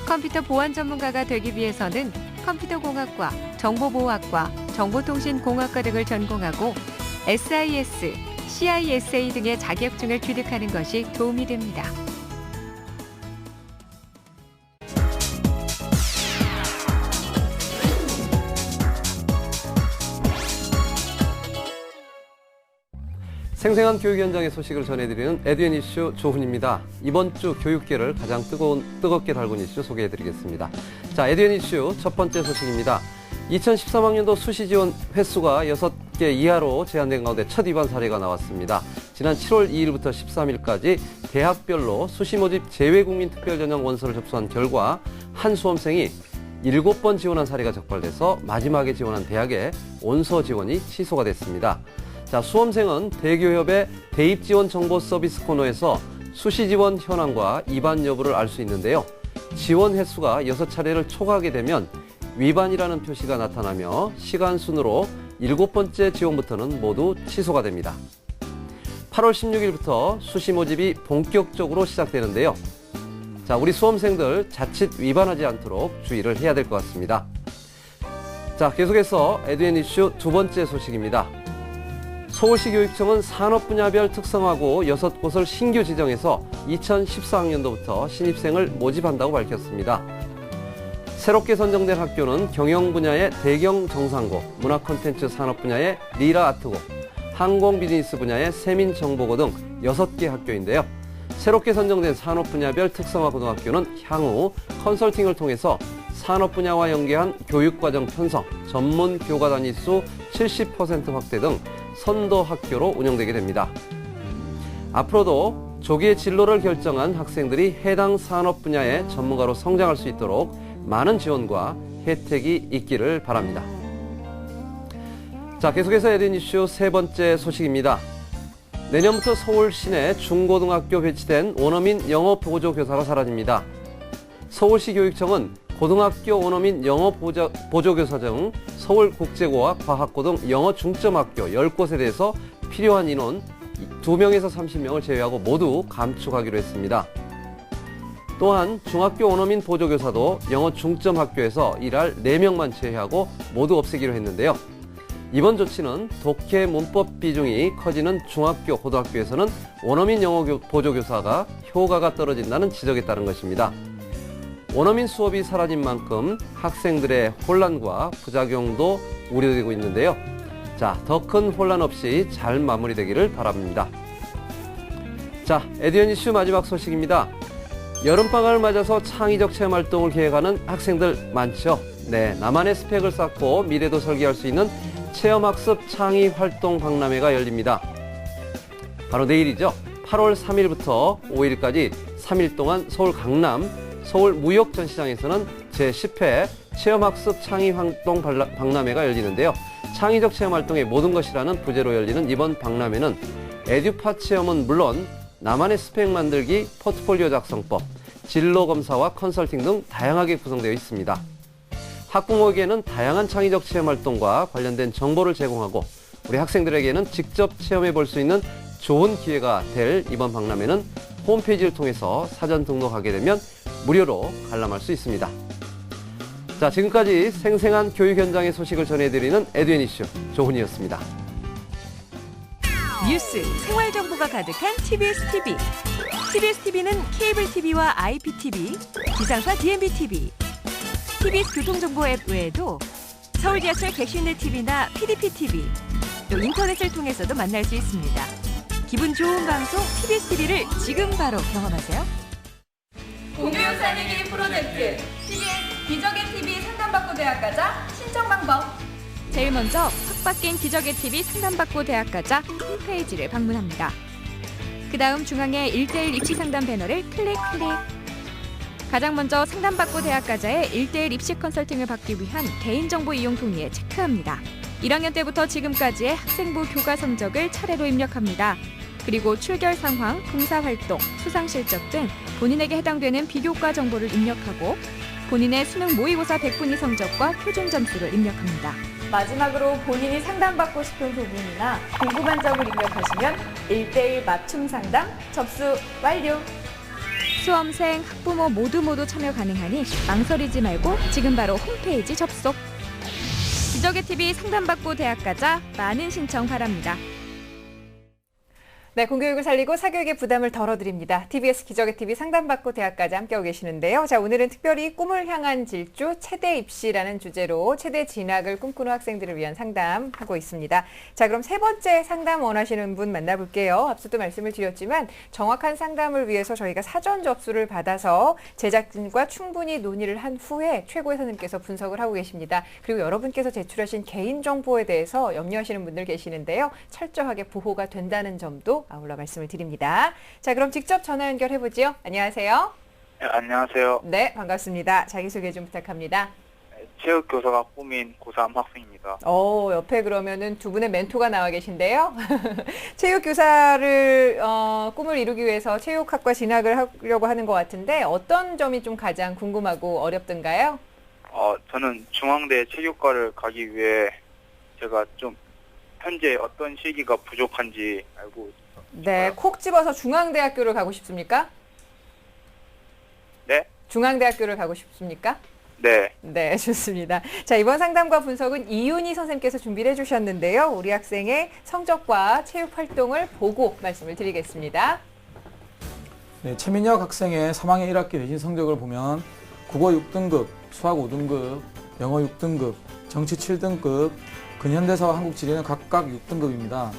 컴퓨터 보안 전문가가 되기 위해서는 컴퓨터공학과, 정보보호학과, 정보통신공학과 등을 전공하고 SIS, CISA 등의 자격증을 취득하는 것이 도움이 됩니다. 생생한 교육 현장의 소식을 전해드리는 에듀엔 이슈 조훈입니다. 이번 주 교육계를 가장 뜨겁게 달군 이슈 소개해드리겠습니다. 자, 에듀엔 이슈 첫 번째 소식입니다. 2013학년도 수시 지원 횟수가 6개 이하로 제한된 가운데 첫 위반 사례가 나왔습니다. 지난 7월 2일부터 13일까지 대학별로 수시 모집 재외국민 특별전형 원서를 접수한 결과 한 수험생이 7번 지원한 사례가 적발돼서 마지막에 지원한 대학의 원서 지원이 취소가 됐습니다. 자, 수험생은 대교협의 대입지원 정보 서비스 코너에서 수시 지원 현황과 위반 여부를 알 수 있는데요. 지원 횟수가 6차례를 초과하게 되면 위반이라는 표시가 나타나며 시간 순으로 7번째 지원부터는 모두 취소가 됩니다. 8월 16일부터 수시 모집이 본격적으로 시작되는데요. 자, 우리 수험생들 자칫 위반하지 않도록 주의를 해야 될 것 같습니다. 자, 계속해서 에듀엔 이슈 두 번째 소식입니다. 서울시 교육청은 산업 분야별 특성화고 6곳을 신규 지정해서 2014학년도부터 신입생을 모집한다고 밝혔습니다. 새롭게 선정된 학교는 경영 분야의 대경 정상고, 문화 콘텐츠 산업 분야의 리라 아트고, 항공 비즈니스 분야의 세민 정보고 등 6개 학교인데요. 새롭게 선정된 산업 분야별 특성화 고등학교는 향후 컨설팅을 통해서 산업 분야와 연계한 교육과정 편성, 전문 교과 단위 수 70% 확대 등 선도 학교로 운영되게 됩니다. 앞으로도 조기에 진로를 결정한 학생들이 해당 산업 분야의 전문가로 성장할 수 있도록 많은 지원과 혜택이 있기를 바랍니다. 자, 계속해서 에듀엔 이슈 세 번째 소식입니다. 내년부터 서울 시내 중고등학교 배치된 원어민 영어 보조교사가 사라집니다. 서울시 교육청은 고등학교 원어민 영어 보조교사 등 서울국제고와 과학고 등 영어 중점학교 10곳에 대해서 필요한 인원 2명에서 30명을 제외하고 모두 감축하기로 했습니다. 또한 중학교 원어민 보조교사도 영어 중점학교에서 일할 4명만 제외하고 모두 없애기로 했는데요. 이번 조치는 독해 문법 비중이 커지는 중학교, 고등학교에서는 원어민 영어 보조교사가 효과가 떨어진다는 지적에 따른 것입니다. 원어민 수업이 사라진 만큼 학생들의 혼란과 부작용도 우려되고 있는데요. 자, 더 큰 혼란 없이 잘 마무리되기를 바랍니다. 자, 에듀엔 이슈 마지막 소식입니다. 여름방학을 맞아서 창의적 체험활동을 계획하는 학생들 많죠? 네, 나만의 스펙을 쌓고 미래도 설계할 수 있는 체험학습 창의활동 박람회가 열립니다. 바로 내일이죠. 8월 3일부터 5일까지 3일 동안 서울 강남 서울무역전시장에서는 제10회 체험학습 창의활동 박람회가 열리는데요. 창의적 체험 활동의 모든 것이라는 부제로 열리는 이번 박람회는 에듀파 체험은 물론 나만의 스펙 만들기, 포트폴리오 작성법, 진로 검사와 컨설팅 등 다양하게 구성되어 있습니다. 학부모에게는 다양한 창의적 체험 활동과 관련된 정보를 제공하고 우리 학생들에게는 직접 체험해 볼 수 있는 좋은 기회가 될 이번 박람회는 홈페이지를 통해서 사전 등록하게 되면 무료로 관람할 수 있습니다. 자, 지금까지 생생한 교육 현장의 소식을 전해드리는 에듀앤 이슈 조훈이었습니다. 뉴스, 생활 정보가 가득한 TBS TV. TBS TV는 케이블 TV와 IPTV, 지상파 DMB TV, TBS 교통정보 앱 외에도 서울 지하철 객실내 TV나 PDP TV, 또 인터넷을 통해서도 만날 수 있습니다. 기분 좋은 방송 TBS TV를 지금 바로 경험하세요. 공교육 살리기 프로젝트 TBS 기적의 TV 상담받고 대학 가자 신청 방법. 제일 먼저 확 바뀐 기적의 TV 상담받고 대학 가자 홈페이지를 방문합니다. 그 다음 중앙에 1:1 입시 상담 배너를 클릭. 가장 먼저 상담받고 대학 가자의 1:1 입시 컨설팅을 받기 위한 개인정보 이용 동의에 체크합니다. 1학년 때부터 지금까지의 학생부 교과 성적을 차례로 입력합니다. 그리고 출결 상황, 봉사활동, 수상 실적 등 본인에게 해당되는 비교과 정보를 입력하고 본인의 수능 모의고사 100분위 성적과 표준 점수를 입력합니다. 마지막으로 본인이 상담받고 싶은 부분이나 궁금한 점을 입력하시면 1:1 맞춤 상담 접수 완료. 수험생, 학부모 모두 참여 가능하니 망설이지 말고 지금 바로 홈페이지 접속. 기적의 TV 상담받고 대학 가자 많은 신청 바랍니다. 네, 공교육을 살리고 사교육의 부담을 덜어드립니다. TBS 기적의 TV 상담받고 대학까지 함께하고 계시는데요. 자, 오늘은 특별히 꿈을 향한 질주 최대 입시라는 주제로 최대 진학을 꿈꾸는 학생들을 위한 상담하고 있습니다. 자, 그럼 세 번째 상담 원하시는 분 만나볼게요. 앞서도 말씀을 드렸지만 정확한 상담을 위해서 저희가 사전 접수를 받아서 제작진과 충분히 논의를 한 후에 최고의 선생님께서 분석을 하고 계십니다. 그리고 여러분께서 제출하신 개인정보에 대해서 염려하시는 분들 계시는데요. 철저하게 보호가 된다는 점도 아울러 말씀을 드립니다. 자, 그럼 직접 전화 연결해보죠. 안녕하세요. 네, 안녕하세요. 네, 반갑습니다. 자기소개 좀 부탁합니다. 체육교사가 꿈인 고3 학생입니다. 옆에 그러면은 두 분의 멘토가 나와 계신데요. 체육교사를 꿈을 이루기 위해서 체육학과 진학을 하려고 하는 것 같은데 어떤 점이 좀 가장 궁금하고 어렵던가요? 저는 중앙대 체육과를 가기 위해 제가 좀 현재 어떤 시기가 부족한지 알고 있습니다. 네, 콕 집어서 중앙대학교를 가고 싶습니까? 네? 중앙대학교를 가고 싶습니까? 네. 네, 좋습니다. 자, 이번 상담과 분석은 이윤희 선생님께서 준비를 해주셨는데요. 우리 학생의 성적과 체육 활동을 보고 말씀을 드리겠습니다. 네, 최민혁 학생의 3학년 1학기 내신 성적을 보면 국어 6등급, 수학 5등급, 영어 6등급, 정치 7등급, 근현대사와 한국지리는 각각 6등급입니다.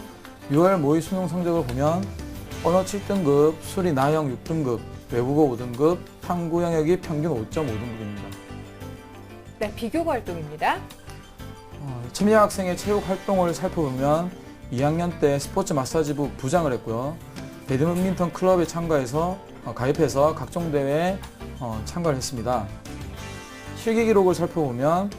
6월 모의 수능 성적을 보면 언어 7등급, 수리 나형 6등급, 외국어 5등급, 탐구 영역이 평균 5.5등급입니다. 네, 비교과 활동입니다. 최민혁 학생의 체육 활동을 살펴보면 2학년 때 스포츠 마사지부 부장을 했고요. 배드민턴 클럽에 가입해서 각종 대회에 참가를 했습니다. 실기 기록을 살펴보면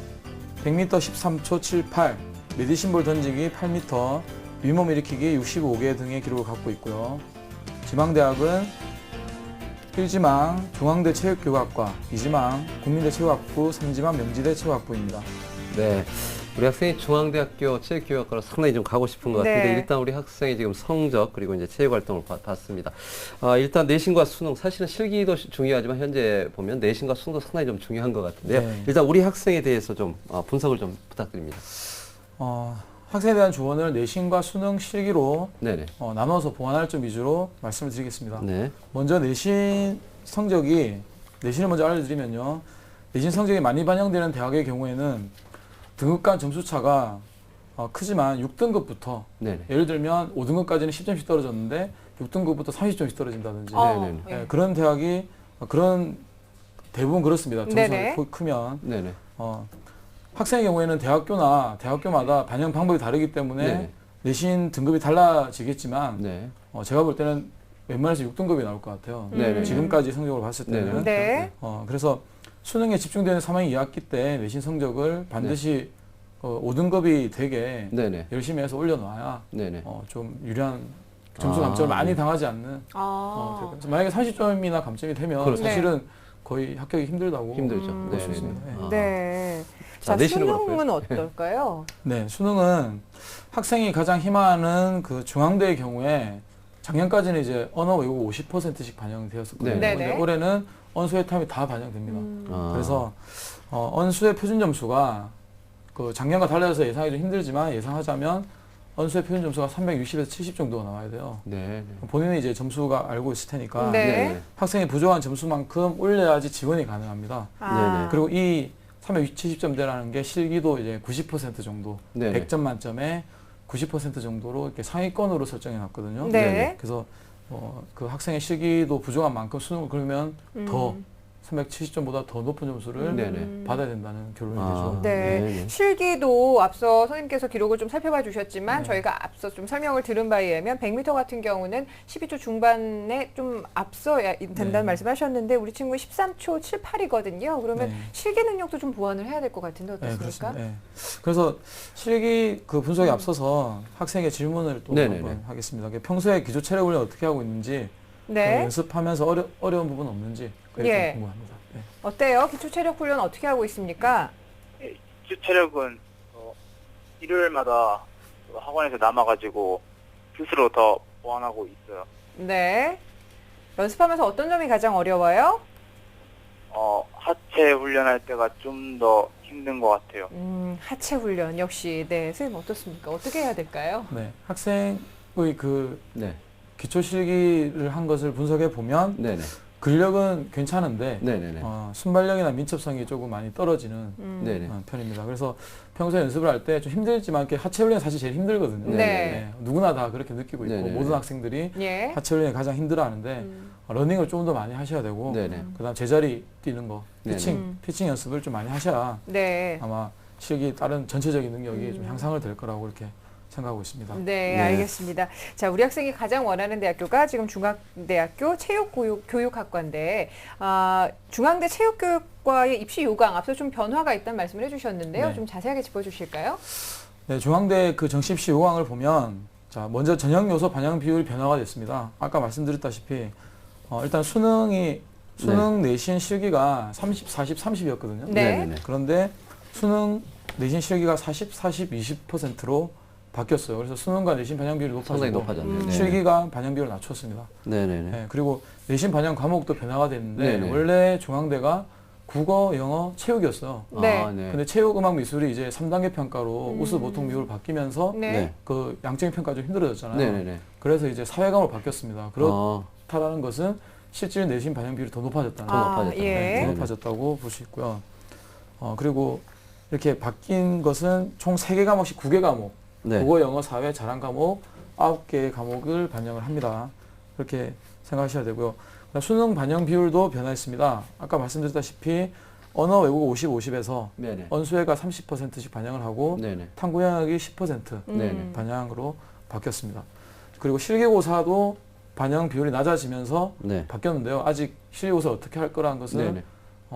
100m 13초 78, 메디신볼 던지기 8m, 윗몸 일으키기 65개 등의 기록을 갖고 있고요. 지망대학은 1지망 중앙대 체육교육학과, 2지망 국민대 체육학부, 3지망 명지대 체육학부입니다. 네. 우리 학생이 중앙대학교 체육교육학과로 상당히 좀 가고 싶은 것 같은데 네. 일단 우리 학생의 지금 성적 그리고 이제 체육활동을 봤습니다. 일단 내신과 수능 사실은 실기도 중요하지만 현재 보면 내신과 수능도 상당히 좀 중요한 것 같은데요. 네. 일단 우리 학생에 대해서 좀 분석을 좀 부탁드립니다. 학생에 대한 조언을 내신과 수능 실기로 네네. 나눠서 보완할 점 위주로 말씀을 드리겠습니다. 네. 먼저 내신을 먼저 알려드리면요. 내신 성적이 많이 반영되는 대학의 경우에는 등급 간 점수차가 크지만 6등급부터 네네. 예를 들면 5등급까지는 10점씩 떨어졌는데 6등급부터 30점씩 떨어진다든지 네네. 그런 대학이 대부분 그렇습니다. 네네. 점수가 크면 네네. 학생의 경우에는 대학교마다 반영 방법이 다르기 때문에 네네. 내신 등급이 달라지겠지만 네. 제가 볼 때는 웬만해서 6등급이 나올 것 같아요. 네네. 지금까지 성적을 봤을 때는. 네. 그래서 수능에 집중되는 3학년 2학기 때 내신 성적을 반드시 5등급이 되게 네네. 열심히 해서 올려놔야 네네. 좀 유리한 점수 감점을 많이 네. 당하지 않는 그래서 만약에 40점이나 감점이 되면 그렇죠. 사실은 거의 합격이 힘들다고 힘들죠. 볼 수 네네네. 있습니다. 네. 자, 자, 내신은 수능은 그렇고요. 어떨까요? 네, 수능은 학생이 가장 희망하는 그 중앙대의 경우에 작년까지는 이제 언어 외국어 50%씩 반영되었었거든요. 네. 근데 네네. 올해는 언수의 탐이 다 반영됩니다. 아. 그래서 언수의 표준 점수가 그 작년과 달라서 예상이 좀 힘들지만 예상하자면 언수의 표준 점수가 360에서 70 정도가 나와야 돼요. 네. 본인이 이제 점수가 알고 있을 테니까 네. 학생이 부족한 점수만큼 올려야지 지원이 가능합니다. 아. 그리고 이 370점대라는 게 실기도 이제 90% 정도, 네네. 100점 만점에 90% 정도로 이렇게 상위권으로 설정해 놨거든요. 네. 그래서 그 학생의 실기도 부족한 만큼 수능을 그러면 더 370점보다 더 높은 점수를 네네. 받아야 된다는 결론이 아. 되죠. 네. 네네. 실기도 앞서 선생님께서 기록을 좀 살펴봐 주셨지만 네. 저희가 앞서 좀 설명을 들은 바에 의하면 100m 같은 경우는 12초 중반에 좀 앞서야 된다는 네. 말씀하셨는데 우리 친구 13초 78이거든요. 그러면 네. 실기 능력도 좀 보완을 해야 될 것 같은데 네, 어떻습니까? 그렇습니다. 네. 그래서 실기 그 분석에 앞서서 학생의 질문을 또 네네네. 한번 하겠습니다. 평소에 기초 체력 훈련 어떻게 하고 있는지 네. 연습하면서 어려운 부분 없는지 그게 예. 좀 궁금합니다. 네. 어때요? 기초 체력 훈련 어떻게 하고 있습니까? 기초 체력은 일요일마다 학원에서 남아가지고 스스로 더 보완하고 있어요. 네. 연습하면서 어떤 점이 가장 어려워요? 하체 훈련할 때가 좀 더 힘든 것 같아요. 하체 훈련 역시 네 선생님 어떻습니까? 어떻게 해야 될까요? 네. 학생의 그 네. 기초 실기를 한 것을 분석해 보면 네네. 근력은 괜찮은데 네네네. 순발력이나 민첩성이 조금 많이 떨어지는 네네. 편입니다. 그래서 평소에 연습을 할 때 좀 힘들지만 이렇게 하체 훈련이 사실 제일 힘들거든요. 네. 누구나 다 그렇게 느끼고 있고 네네. 모든 학생들이 예. 하체 훈련이 가장 힘들어하는데 러닝을 좀 더 많이 하셔야 되고 네네. 그다음 제자리 뛰는 거, 네네. 피칭 연습을 좀 많이 하셔야 네. 아마 실기 다른 전체적인 능력이 좀 향상을 될 거라고 이렇게 생각하고 있습니다. 네, 네. 알겠습니다. 자, 우리 학생이 가장 원하는 대학교가 지금 중앙대학교 체육교육학과인데, 중앙대 체육교육과의 입시 요강 앞서 좀 변화가 있다는 말씀을 해주셨는데요. 네. 좀 자세하게 짚어주실까요? 네, 중앙대 그 정시입시 요강을 보면 자 먼저 전형 요소 반영 비율이 변화가 됐습니다. 아까 말씀드렸다시피 일단 수능 내신 실기가 30, 40, 30이었거든요. 네. 네네네. 그런데 수능 내신 실기가 40, 40, 20%로 바뀌었어요. 그래서 수능과 내신 반영 비율이 상당히 높아지고 높아졌네요. 네. 실기가 반영 비율을 낮췄습니다. 네네네. 네, 그리고 내신 반영 과목도 변화가 됐는데 네네. 원래 중앙대가 국어, 영어, 체육이었어요. 네. 아, 네. 근데 체육, 음악, 미술이 이제 3단계 평가로 우수, 보통, 미흡으로 바뀌면서 네. 네. 그 양적인 평가 좀 힘들어졌잖아요. 네네네. 그래서 이제 사회과목으로 바뀌었습니다. 아, 그렇다라는 것은 실질 내신 반영 비율이 더 높아졌다는 더 높아졌다. 예. 네, 더 네네. 높아졌다고 볼 수 있고요. 그리고 이렇게 바뀐 것은 총 3개 과목씩 9개 과목, 네. 국어, 영어, 사회, 자랑 과목 9개의 과목을 반영을 합니다. 그렇게 생각하셔야 되고요. 그다음 수능 반영 비율도 변화했습니다. 아까 말씀드렸다시피 언어 외국어 50, 50에서 네네. 언수회가 30%씩 반영을 하고 네네. 탐구 영역이 10% 네네. 반영으로 바뀌었습니다. 그리고 실기고사도 반영 비율이 낮아지면서 네. 바뀌었는데요. 아직 실기고사 어떻게 할 거라는 것은 네네.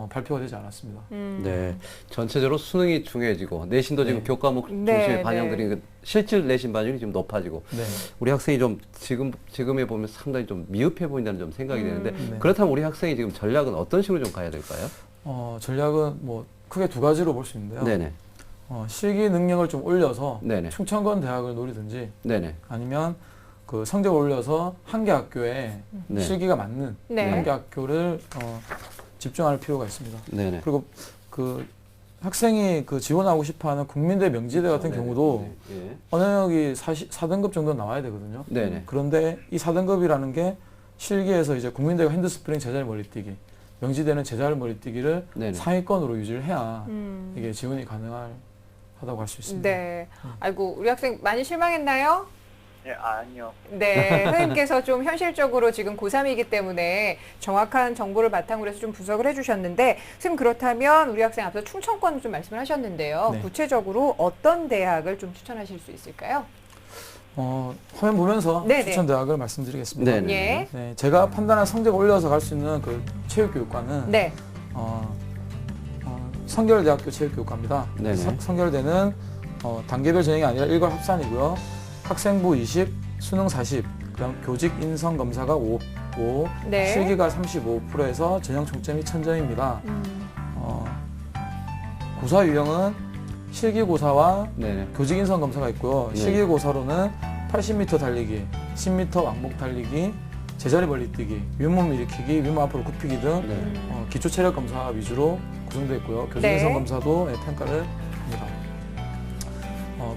발표가 되지 않았습니다. 네. 전체적으로 수능이 중요해지고 내신도 지금 네. 교과목 네, 중심에 네. 반영되는 그 실질 내신 반영이 좀 높아지고 네. 우리 학생이 좀 지금에 보면 상당히 좀 미흡해 보인다는 좀 생각이 되는데 네. 그렇다면 우리 학생이 지금 전략은 어떤 식으로 좀 가야 될까요? 전략은 뭐 크게 두 가지로 볼 수 있는데요. 네네. 실기 능력을 좀 올려서 네네. 충청권 대학을 노리든지 네네. 아니면 그 성적을 올려서 한 개 학교에 네. 실기가 맞는 네. 한 개 학교를 집중할 필요가 있습니다. 네네. 그리고 그 학생이 그 지원하고 싶어하는 국민대, 명지대 같은 네네. 경우도 네. 언어력이 4등급 정도 나와야 되거든요. 네네. 그런데 이 4등급이라는 게 실기에서 이제 국민대가 핸드스프링 제자리 멀리뛰기, 명지대는 제자리 멀리뛰기를 네네. 상위권으로 유지를 해야 이게 지원이 가능하다고 할 수 있습니다. 네. 아이고, 우리 학생 많이 실망했나요? 네, 아니요. 네, 선생님께서 좀 현실적으로 지금 고3이기 때문에 정확한 정보를 바탕으로 해서 좀 분석을 해주셨는데, 선생님 그렇다면 우리 학생 앞서 충청권 좀 말씀을 하셨는데요. 네. 구체적으로 어떤 대학을 좀 추천하실 수 있을까요? 화면 보면서 네네. 추천 대학을 말씀드리겠습니다. 네네. 예. 네, 제가 판단한 성적을 올려서 갈 수 있는 그 체육교육과는 네. 성결대학교 체육교육과입니다. 네네. 성결대는 단계별 전형이 아니라 일괄 합산이고요. 학생부 20, 수능 40, 그다음 교직 인성 검사가 5, 네. 실기가 35%에서 전형 총점이 1000점입니다. 고사 유형은 실기고사와 네네. 교직 인성 검사가 있고요. 네. 실기고사로는 80m 달리기, 10m 왕복 달리기, 제자리 멀리 뛰기, 윗몸 일으키기, 윗몸 앞으로 굽히기 등 네. 기초 체력 검사 위주로 구성되어 있고요. 교직 네. 인성 검사도 평가를 합니다.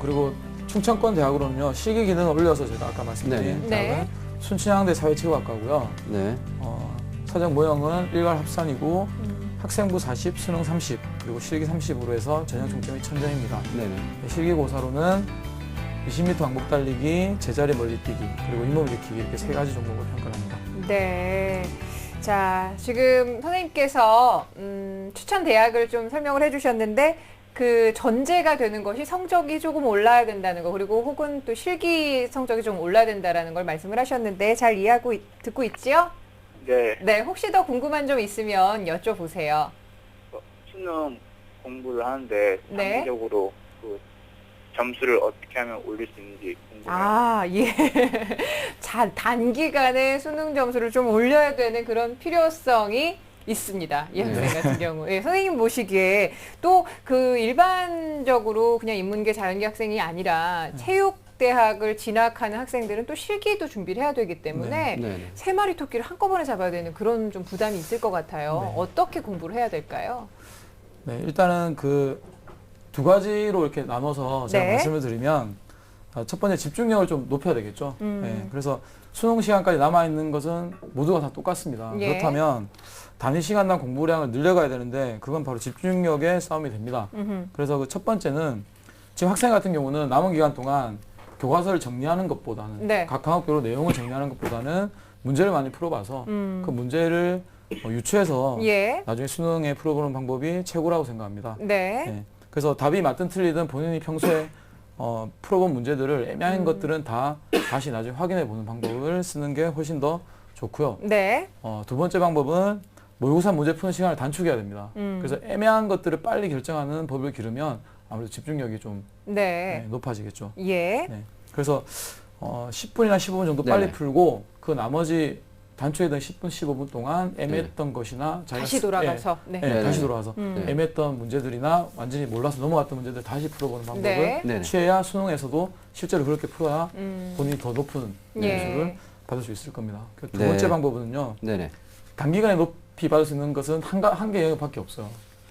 그리고 충청권 대학으로는요, 실기 기능을 올려서 제가 아까 말씀드린 네. 대학은 순천향대 사회체육학과고요. 네. 사정 모형은 일괄 합산이고 학생부 40, 수능 30, 그리고 실기 30으로 해서 전형 총점이 1000점입니다. 네네. 실기고사로는 20m 왕복 달리기, 제자리 멀리 뛰기, 그리고 윗몸 일으키기 이렇게 3가지 종목을 평가를 합니다. 네. 자, 지금 선생님께서 추천 대학을 좀 설명을 해주셨는데 그 전제가 되는 것이 성적이 조금 올라야 된다는 거, 그리고 혹은 또 실기 성적이 좀 올라야 된다는 걸 말씀을 하셨는데 잘 이해하고 듣고 있지요? 네. 네, 혹시 더 궁금한 점 있으면 여쭤보세요. 수능 공부를 하는데 네. 장기적으로 그 점수를 어떻게 하면 올릴 수 있는지 궁금해요. 아, 예. 자, 단기간에 수능 점수를 좀 올려야 되는 그런 필요성이 있습니다. 이 학생 같은 경우. 예, 선생님 보시기에 또 그 일반적으로 그냥 인문계 자연계 학생이 아니라 체육대학을 진학하는 학생들은 또 실기도 준비를 해야 되기 때문에 네네. 3마리 토끼를 한꺼번에 잡아야 되는 그런 좀 부담이 있을 것 같아요. 네. 어떻게 공부를 해야 될까요? 네, 일단은 그 2가지로 이렇게 나눠서 제가 네. 말씀을 드리면 첫 번째 집중력을 좀 높여야 되겠죠. 음. 네, 그래서 수능 시간까지 남아있는 것은 모두가 다 똑같습니다. 예. 그렇다면 단위 시간당 공부량을 늘려가야 되는데 그건 바로 집중력의 싸움이 됩니다. 음흠. 그래서 그 첫 번째는 지금 학생 같은 경우는 남은 기간 동안 교과서를 정리하는 것보다는 네. 각 과목별로 내용을 정리하는 것보다는 문제를 많이 풀어봐서 그 문제를 유추해서 예. 나중에 수능에 풀어보는 방법이 최고라고 생각합니다. 네. 네. 그래서 답이 맞든 틀리든 본인이 평소에 풀어본 문제들을 애매한 것들은 다 다시 나중에 확인해 보는 방법을 쓰는 게 훨씬 더 좋고요. 네. 2번째 방법은 모의고사 문제 푸는 시간을 단축해야 됩니다. 그래서 애매한 것들을 빨리 결정하는 법을 기르면 아무래도 집중력이 좀 네. 높아지겠죠. 예. 네. 그래서 10분이나 15분 정도 네네. 빨리 풀고 그 나머지 단축했던 10분, 15분 동안 애매했던 것이나 자기가 다시 돌아가서. 네. 네, 다시 돌아가서 네. 애매했던 문제들이나 완전히 몰라서 넘어갔던 문제들 다시 풀어보는 방법을 네. 네네. 취해야 수능에서도 실제로 그렇게 풀어야 음. 본인이 더 높은 예. 점수를 받을 수 있을 겁니다. 두 네. 번째 방법은요. 네네. 단기간에 높이 받을 수 있는 것은 한 개 영역밖에 없어요.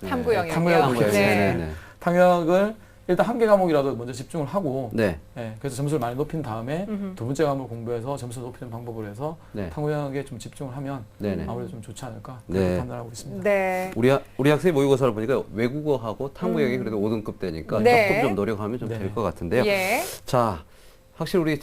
탐구 영역이요. 탐구 영역이요. 네. 네네. 탐구영역을 일단 한 개 과목이라도 먼저 집중을 하고 네. 그래서 점수를 많이 높인 다음에 음흠. 2번째 과목을 공부해서 점수를 높이는 방법으로 해서 네. 탐구 영역에 좀 집중을 하면 네네. 아무래도 좀 좋지 않을까 그렇게 네. 판단하고 있습니다. 네. 우리 학생이 모의고사를 보니까 외국어하고 탐구형이 그래도 5등급 되니까 네. 조금 좀 노력하면 좀 될 네. 것 같은데요. 예. 자, 확실히 우리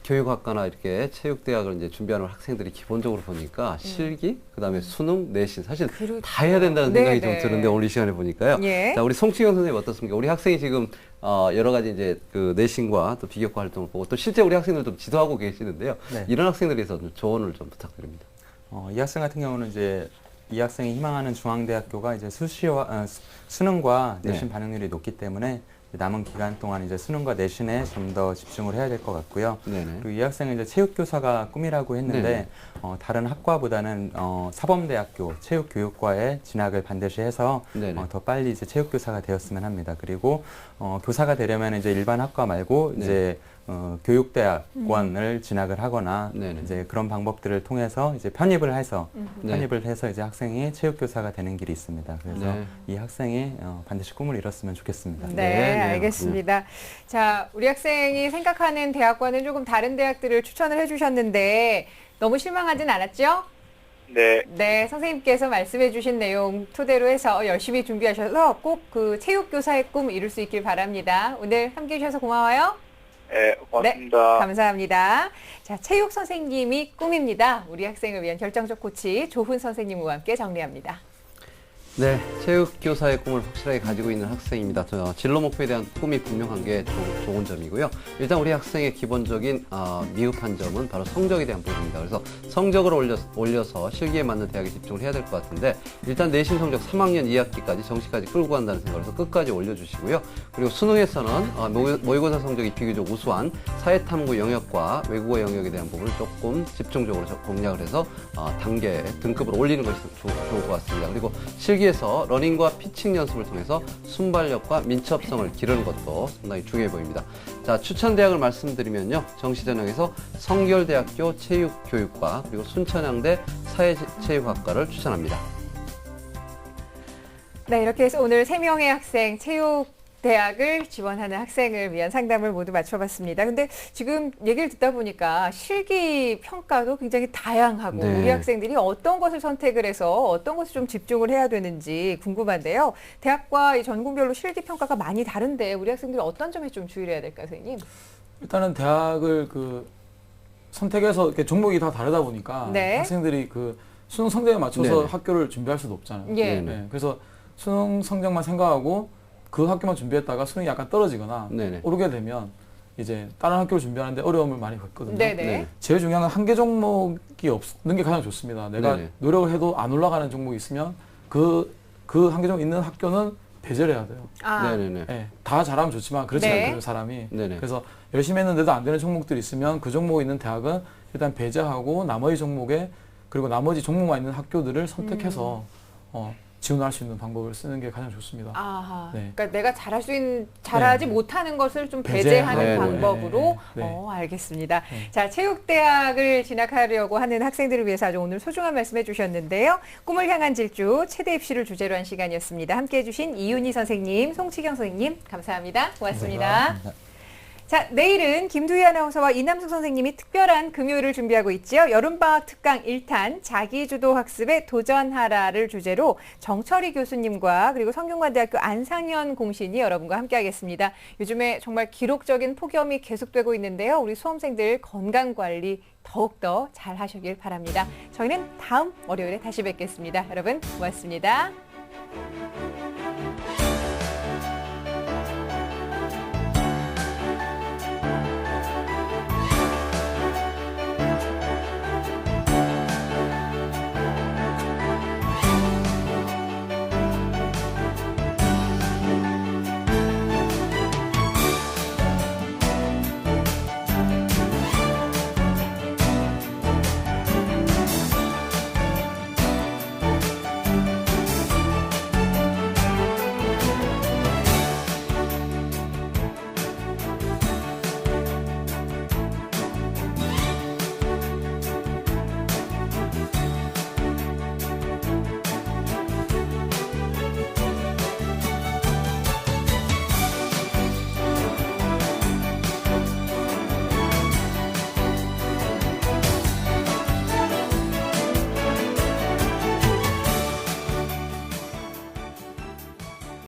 교육학과나 이렇게 체육대학을 이제 준비하는 학생들이 기본적으로 보니까 실기, 그다음에 수능, 내신 사실 그렇죠. 다 해야 된다는 생각이 네, 좀 드는데 오늘 이 시간에 보니까요. 예. 자, 우리 송치경 선생님 어떻습니까? 우리 학생이 지금 여러 가지 이제 그 내신과 또 비교과 활동을 보고 또 실제 우리 학생들 좀 지도하고 계시는데요. 네. 이런 학생들에 대해서 좀 조언을 좀 부탁드립니다. 이 학생 같은 경우는 이제 이 학생이 희망하는 중앙대학교가 이제 수능과 내신 네. 반응률이 높기 때문에 남은 기간 동안 이제 수능과 내신에 좀 더 집중을 해야 될 것 같고요. 네네. 그리고 이 학생은 이제 체육교사가 꿈이라고 했는데 네네. 다른 학과보다는 사범대학교 체육교육과에 진학을 반드시 해서 네네. 더 빨리 이제 체육교사가 되었으면 합니다. 그리고 교사가 되려면 이제 일반 학과 말고 네. 이제 교육대학원을 진학을 하거나 네네. 이제 그런 방법들을 통해서 이제 편입을 해서 네. 편입을 해서 이제 학생이 체육교사가 되는 길이 있습니다. 그래서 네. 이 학생이 반드시 꿈을 이뤘으면 좋겠습니다. 네, 네, 네. 알겠습니다. 자, 우리 학생이 생각하는 대학과는 조금 다른 대학들을 추천을 해주셨는데 너무 실망하진 않았죠? 네. 네, 선생님께서 말씀해주신 내용 토대로 해서 열심히 준비하셔서 꼭 그 체육교사의 꿈 이룰 수 있길 바랍니다. 오늘 함께해 주셔서 고마워요. 네, 고맙습니다. 감사합니다. 자, 체육 선생님이 꿈입니다. 우리 학생을 위한 결정적 코치 조훈 선생님과 함께 정리합니다. 네, 체육교사의 꿈을 확실하게 가지고 있는 학생입니다. 진로 목표에 대한 꿈이 분명한 게 좋은 점이고요. 일단 우리 학생의 기본적인 미흡한 점은 바로 성적에 대한 부분입니다. 그래서 성적을 올려서 실기에 맞는 대학에 집중을 해야 될 것 같은데 일단 내신 성적 3학년 2학기까지 정시까지 끌고 간다는 생각으로 끝까지 올려주시고요. 그리고 수능에서는 모의고사 성적이 비교적 우수한 사회탐구 영역과 외국어 영역에 대한 부분을 조금 집중적으로 공략을 해서 단계, 등급을 올리는 것이 좋을 것 같습니다. 그리고 실기에서 러닝과 피칭 연습을 통해서 순발력과 민첩성을 기르는 것도 상당히 중요해 보입니다. 자, 추천 대학을 말씀드리면요. 정시 전형에서 성결대학교 체육교육과 그리고 순천향대 사회체육학과를 추천합니다. 네, 이렇게 해서 오늘 3명의 학생 체육대학을 지원하는 학생을 위한 상담을 모두 마쳐봤습니다. 근데 지금 얘기를 듣다 보니까 실기 평가도 굉장히 다양하고 네. 우리 학생들이 어떤 것을 선택을 해서 어떤 것을 좀 집중을 해야 되는지 궁금한데요. 대학과 이 전공별로 실기 평가가 많이 다른데 우리 학생들이 어떤 점에 좀 주의를 해야 될까요, 선생님? 일단은 대학을 선택해서 이렇게 종목이 다 다르다 보니까 네. 학생들이 수능 성적에 맞춰서 네네. 학교를 준비할 수도 없잖아요. 예. 네, 그래서 수능 성적만 생각하고 그 학교만 준비했다가 수능이 약간 떨어지거나 네네. 오르게 되면 이제 다른 학교를 준비하는데 어려움을 많이 겪거든요. 네네. 네. 제일 중요한 건 한계 종목이 없는 게 가장 좋습니다. 내가 네네. 노력을 해도 안 올라가는 종목이 있으면 그 한계 종목 있는 학교는 배제를 해야 돼요. 아, 네네네. 네, 다 잘하면 좋지만 그렇지 네. 않거든요, 사람이. 네네. 그래서 열심히 했는데도 안 되는 종목들이 있으면 그 종목에 있는 대학은 일단 배제하고 나머지 종목에 그리고 나머지 종목만 있는 학교들을 선택해서 지원할 수 있는 방법을 쓰는 게 가장 좋습니다. 아하. 네. 그러니까 내가 잘하지 네. 못하는 것을 좀 배제하는 네, 네, 방법으로. 네. 알겠습니다. 네. 자, 체육대학을 진학하려고 하는 학생들을 위해서 아주 오늘 소중한 말씀해 주셨는데요. 꿈을 향한 질주, 최대 입시를 주제로 한 시간이었습니다. 함께해 주신 이윤희 선생님, 송치경 선생님, 감사합니다. 고맙습니다. 감사합니다. 자, 내일은 김두희 아나운서와 이남숙 선생님이 특별한 금요일을 준비하고 있지요. 여름방학 특강 1탄 자기주도 학습에 도전하라를 주제로 정철희 교수님과 그리고 성균관대학교 안상현 공신이 여러분과 함께하겠습니다. 요즘에 정말 기록적인 폭염이 계속되고 있는데요. 우리 수험생들 건강관리 더욱더 잘 하시길 바랍니다. 저희는 다음 월요일에 다시 뵙겠습니다. 여러분 고맙습니다.